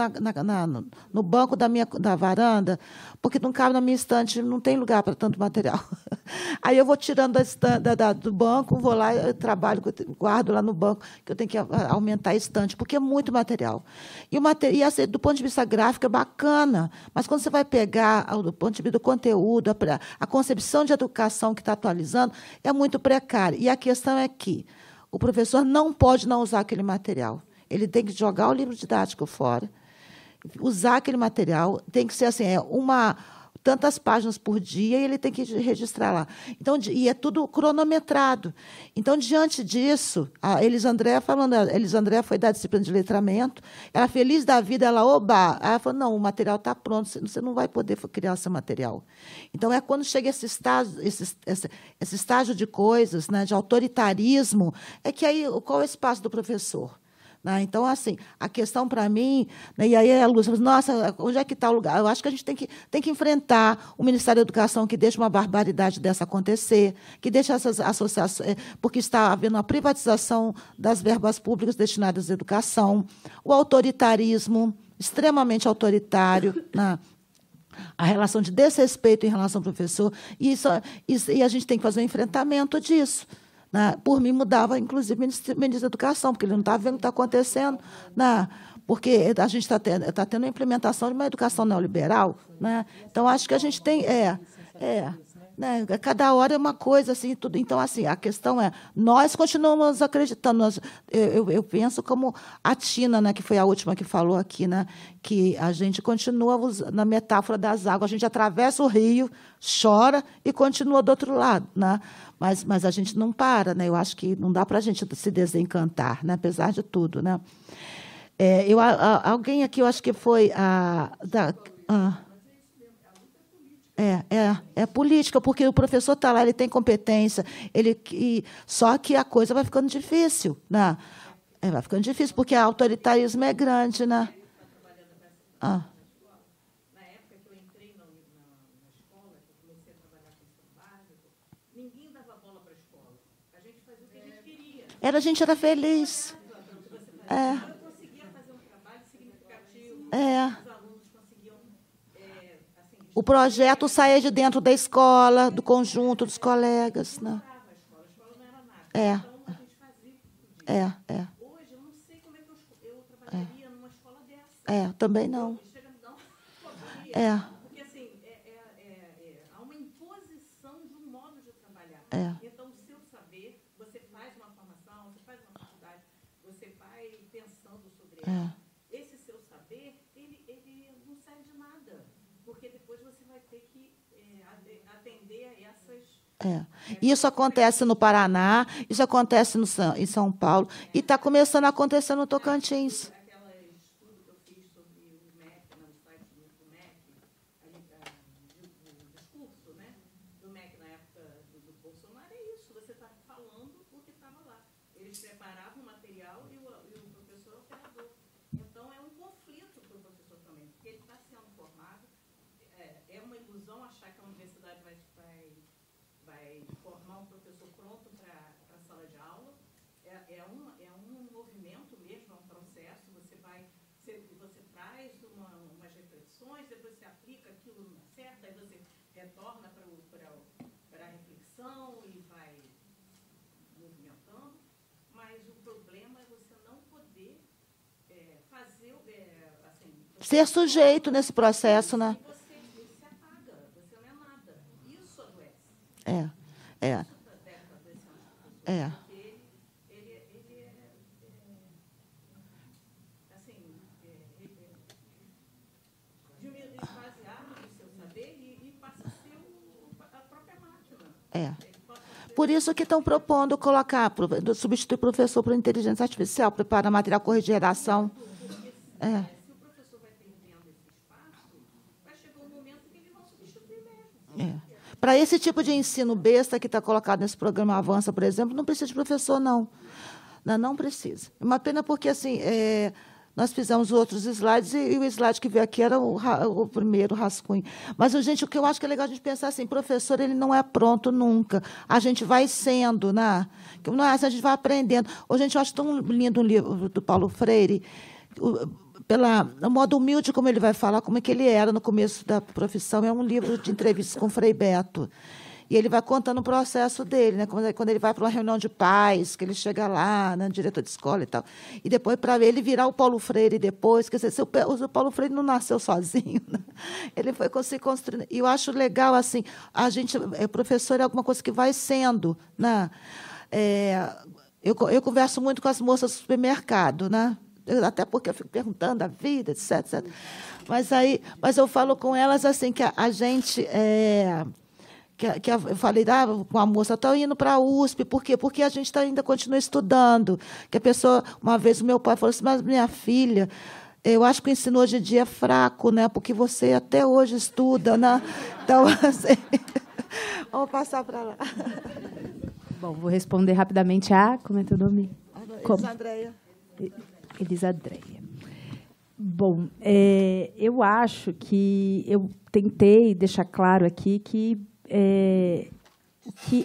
no banco da varanda, porque não cabe na minha estante, não tem lugar para tanto material. Aí eu vou tirando do banco, vou lá, eu trabalho, guardo lá no banco, que eu tenho que aumentar a estante, porque é muito material. E assim, do ponto de vista gráfico é bacana, mas quando você vai pegar do ponto de vista do conteúdo, a concepção de educação que está atualizando, é muito precária. E a questão é que o professor não pode não usar aquele material. Ele tem que jogar o livro didático fora, usar aquele material, tem que ser assim, tantas páginas por dia, e ele tem que registrar lá. Então, e é tudo cronometrado. Então, diante disso, a Elisandré foi da disciplina de letramento, ela feliz da vida, ela falou, não, o material está pronto, você não vai poder criar esse material. Então, é quando chega esse estágio de coisas, né, de autoritarismo, é que aí, qual é o espaço do professor? Então, assim, a questão para mim, né, e aí a Lúcia falou, nossa, onde é que está o lugar? Eu acho que a gente tem que enfrentar o Ministério da Educação, que deixa uma barbaridade dessa acontecer, que deixa essas associações, porque está havendo uma privatização das verbas públicas destinadas à educação, o autoritarismo, extremamente autoritário, né? A relação de desrespeito em relação ao professor, e a gente tem que fazer um enfrentamento disso. Né? Por mim, mudava, inclusive, o ministro da Educação, porque ele não está vendo o que está acontecendo, né? Porque a gente está tendo a implementação de uma educação neoliberal. Né? Então, acho que a gente tem... né? Cada hora é uma coisa, assim, tudo. Então, assim, a questão é, nós continuamos acreditando. Eu penso como a Tina, né, que foi a última que falou aqui, né, que a gente continua na metáfora das águas, a gente atravessa o rio, chora e continua do outro lado. Né? Mas a gente não para, né? Eu acho que não dá para a gente se desencantar, né? Apesar de tudo. Né? Alguém aqui, eu acho que foi É política, porque o professor está lá, ele tem competência, só que a coisa vai ficando difícil. Né? Vai ficando difícil, porque o autoritarismo é grande. Né? Na época que eu entrei na escola, que eu comecei a trabalhar com ensino básico, ninguém dava bola para a escola. A gente fazia o que a gente queria. A gente era feliz. Eu conseguia fazer um trabalho significativo. Os alunos conseguiam... O projeto saía de dentro da escola, do conjunto dos colegas. Né? A escola não era nada. Então, a gente fazia o que podia. Hoje, eu não sei como é que eu trabalharia numa escola dessa. Também não. Porque, assim, há uma imposição de um modo de trabalhar. Então, o seu saber, você faz uma formação, você faz uma faculdade, você vai pensando sobre ela. Esse seu saber, ele não serve de nada. Porque depois você vai ter que atender a Isso acontece no Paraná, isso acontece em São Paulo, e está começando a acontecer no Tocantins. Aquele estudo que eu fiz sobre o MEC, no site do MEC, do discurso, né, do MEC na época do Bolsonaro, é isso, você está falando o que estava lá. Eles preparavam o material e o professor é o operador. Então, é um conflito para o professor também, porque ele está sendo formado. É uma ilusão achar que a universidade vai formar um professor pronto para a sala de aula. É um movimento mesmo, é um processo. Você traz umas reflexões, depois você aplica aquilo numa certa, aí você retorna para a reflexão e vai movimentando. Mas o problema é você não poder fazer, assim... Ser sujeito nesse processo, né? Você apaga, você não é nada. Isso adoece. Esvaziado do seu saber e passa a ser a própria máquina. Por isso que estão propondo substituir o professor por inteligência artificial, preparar material, corrigir redação. Se o professor vai perdendo esse espaço, vai chegar um momento que eles vão substituir mesmo. Para esse tipo de ensino besta que está colocado nesse programa Avança, por exemplo, não precisa de professor, não. Não precisa. Uma pena porque, assim, nós fizemos outros slides e o slide que veio aqui era o primeiro rascunho. Mas, gente, o que eu acho que é legal a gente pensar assim, professor, ele não é pronto nunca. A gente vai sendo, né? A gente vai aprendendo. Gente, eu acho tão lindo um livro do Paulo Freire, pelo modo humilde como ele vai falar, como é que ele era no começo da profissão. É um livro de entrevistas com o Frei Beto. E ele vai contando o processo dele, né? Quando ele vai para uma reunião de pais, que ele chega lá, né? Diretor de escola e tal. E depois, para ele virar o Paulo Freire depois, quer dizer, o Paulo Freire não nasceu sozinho, né? Ele foi se construindo. E eu acho legal, assim, professor é alguma coisa que vai sendo, né? Eu converso muito com as moças do supermercado, né? Até porque eu fico perguntando a vida, etc. Mas eu falo com elas assim, que a gente... eu falei com a moça, estou indo para a USP, por quê? Porque a gente ainda continua estudando. Que a pessoa, uma vez o meu pai falou assim, mas minha filha, eu acho que o ensino hoje em dia é fraco, né? Porque você até hoje estuda, né? Então, assim, vamos passar para lá. Bom, vou responder rapidamente como é teu nome? Elisandreia. Elisandreia. Bom, eu acho que eu tentei deixar claro aqui que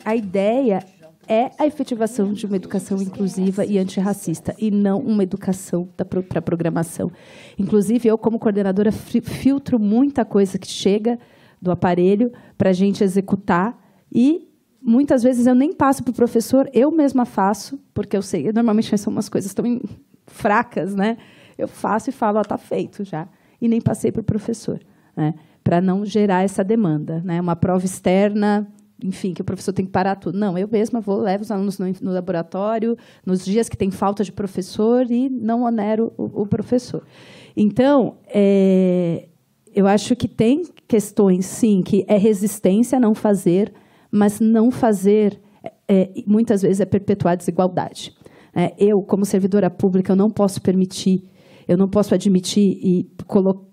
a ideia é a efetivação de uma educação inclusiva e antirracista, e não uma educação para programação. Inclusive, eu, como coordenadora, filtro muita coisa que chega do aparelho para a gente executar, e muitas vezes eu nem passo para o professor, eu mesma faço, porque eu sei, normalmente são umas coisas tão fracas, né? Eu faço e falo, está feito já, e nem passei para o professor, né? Para não gerar essa demanda, né? Uma prova externa, enfim, que o professor tem que parar tudo. Não, eu mesma levo os alunos no laboratório, nos dias que tem falta de professor, e não onero o professor. Então, eu acho que tem questões, sim, que é resistência a não fazer, mas não fazer, muitas vezes, é perpetuar a desigualdade. Eu, como servidora pública, eu não posso permitir, eu não posso admitir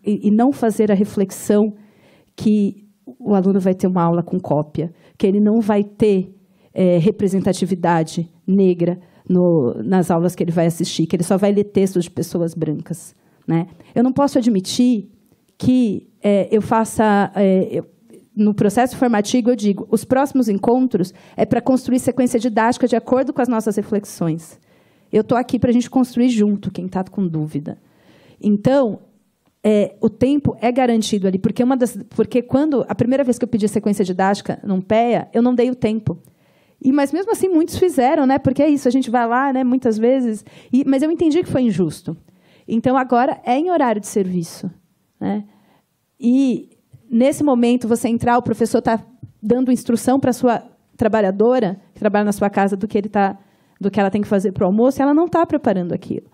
e não fazer a reflexão que o aluno vai ter uma aula com cópia, que ele não vai ter representatividade negra nas aulas que ele vai assistir, que ele só vai ler textos de pessoas brancas, né? Eu não posso admitir que eu faça... no processo formativo, eu digo, os próximos encontros é para construir sequência didática de acordo com as nossas reflexões. Eu estou aqui para a gente construir junto, quem está com dúvida. Então, o tempo é garantido ali, porque quando a primeira vez que eu pedi sequência didática num PEA, eu não dei o tempo. Mas mesmo assim muitos fizeram, né? Porque é isso, a gente vai lá, né, muitas vezes, mas eu entendi que foi injusto. Então agora é em horário de serviço, né? E nesse momento você entrar, o professor está dando instrução para a sua trabalhadora, que trabalha na sua casa, do que ela tem que fazer para o almoço, e ela não está preparando aquilo.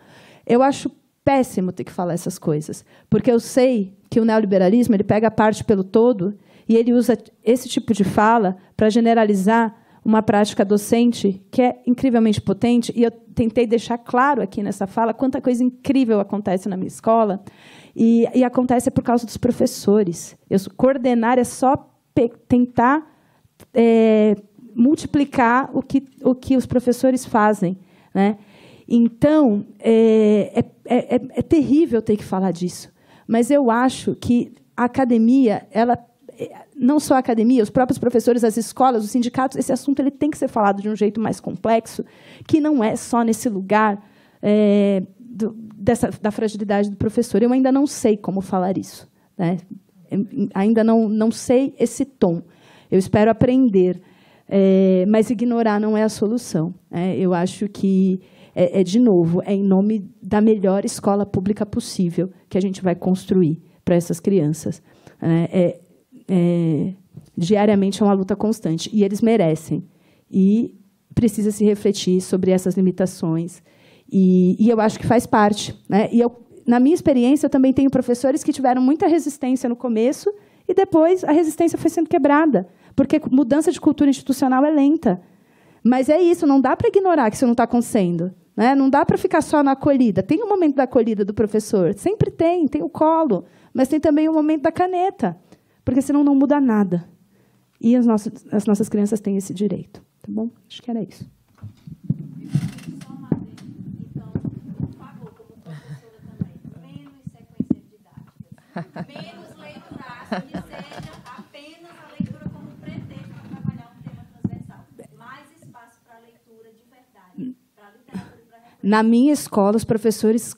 Eu acho péssimo ter que falar essas coisas, porque eu sei que o neoliberalismo ele pega a parte pelo todo E ele usa esse tipo de fala para generalizar uma prática docente que é incrivelmente potente, e eu tentei deixar claro aqui nessa fala quanta coisa incrível acontece na minha escola, e acontece por causa dos professores. Coordenar é só tentar multiplicar o que os professores fazem, né? Então, é terrível ter que falar disso, mas eu acho que a academia, não só a academia, os próprios professores, as escolas, os sindicatos, esse assunto ele tem que ser falado de um jeito mais complexo, que não é só nesse lugar da fragilidade do professor. Eu ainda não sei como falar isso, né? Ainda não sei esse tom. Eu espero aprender, mas ignorar não é a solução. Eu acho que, de novo, é em nome da melhor escola pública possível que a gente vai construir para essas crianças. Diariamente é uma luta constante, e eles merecem. E precisa se refletir sobre essas limitações. E eu acho que faz parte, né? E na minha experiência, eu também tenho professores que tiveram muita resistência no começo e depois a resistência foi sendo quebrada, porque mudança de cultura institucional é lenta. Mas é isso, não dá para ignorar que isso não está acontecendo, né? Não dá para ficar só na acolhida. Tem o momento da acolhida do professor, sempre tem o colo, mas tem também o momento da caneta, porque senão não muda nada. E as nossas crianças têm esse direito. Tá bom? Acho que era isso. Menos leituraço, que seja apenas a leitura como pretexto para trabalhar um tema transversal. Mais espaço para a leitura de verdade, para a literatura e para a reflexão. Na minha escola, os professores,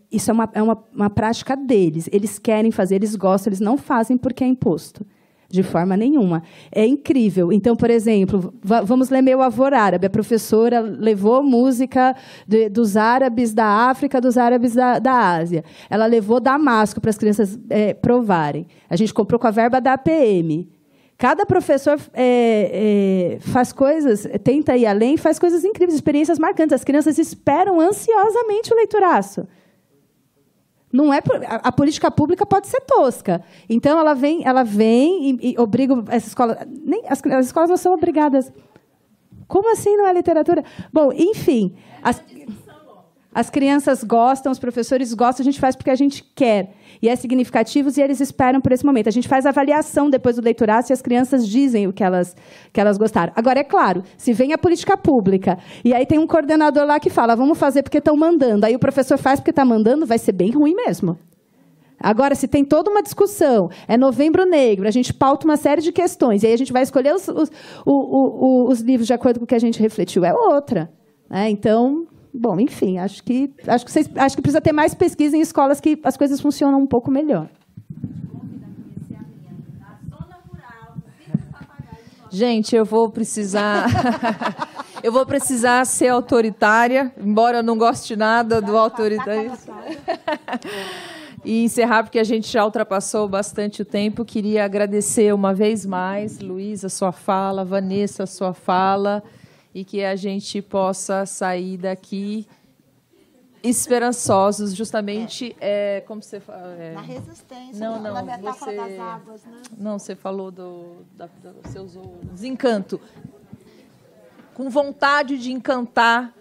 isso é uma prática deles. Eles querem fazer, eles gostam, eles não fazem porque é imposto. De forma nenhuma. É incrível. Então, por exemplo, vamos ler Meu Avô Árabe. A professora levou música dos árabes da África, dos árabes da Ásia. Ela levou Damasco para as crianças provarem. A gente comprou com a verba da APM. Cada professor faz coisas, tenta ir além, faz coisas incríveis, experiências marcantes. As crianças esperam ansiosamente o leituraço. Não é a política pública pode ser tosca. Então, ela vem e obriga essa escola. As escolas não são obrigadas. Como assim não é literatura? Bom, enfim, as crianças gostam, os professores gostam, a gente faz porque a gente quer. E é significativo e eles esperam por esse momento. A gente faz avaliação depois do leituraço e as crianças dizem o que elas gostaram. Agora, é claro, se vem a política pública e aí tem um coordenador lá que fala, vamos fazer porque estão mandando. Aí o professor faz porque está mandando, vai ser bem ruim mesmo. Agora, se tem toda uma discussão, é Novembro Negro, a gente pauta uma série de questões, e aí a gente vai escolher os livros de acordo com o que a gente refletiu, é outra. Então... Bom, enfim, acho que precisa ter mais pesquisa em escolas que as coisas funcionam um pouco melhor. Gente, eu vou precisar ser autoritária, embora eu não goste nada do autoritarismo. E encerrar, porque a gente já ultrapassou bastante o tempo. Queria agradecer uma vez mais, Luísa, a sua fala, Vanessa, a sua fala, e que a gente possa sair daqui esperançosos, justamente, como você fala... Na resistência, não, na metáfora das águas, né? Não, você falou você usou desencanto. Com vontade de encantar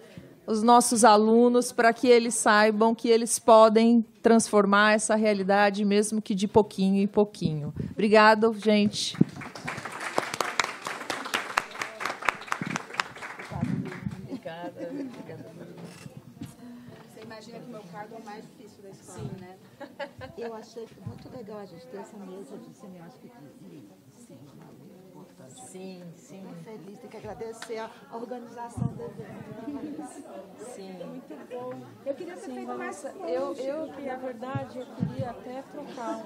os nossos alunos para que eles saibam que eles podem transformar essa realidade, mesmo que de pouquinho em pouquinho. Obrigado, gente. Você imagina que o meu cargo é o mais difícil da escola, sim, né? Eu achei muito legal a gente ter essa mesa de semiótica sim, importante. Sim, sim. Muito feliz, tem que agradecer a organização do evento. Sim. Muito bom. Eu queria ter feito mais. Eu, na verdade, eu queria até trocar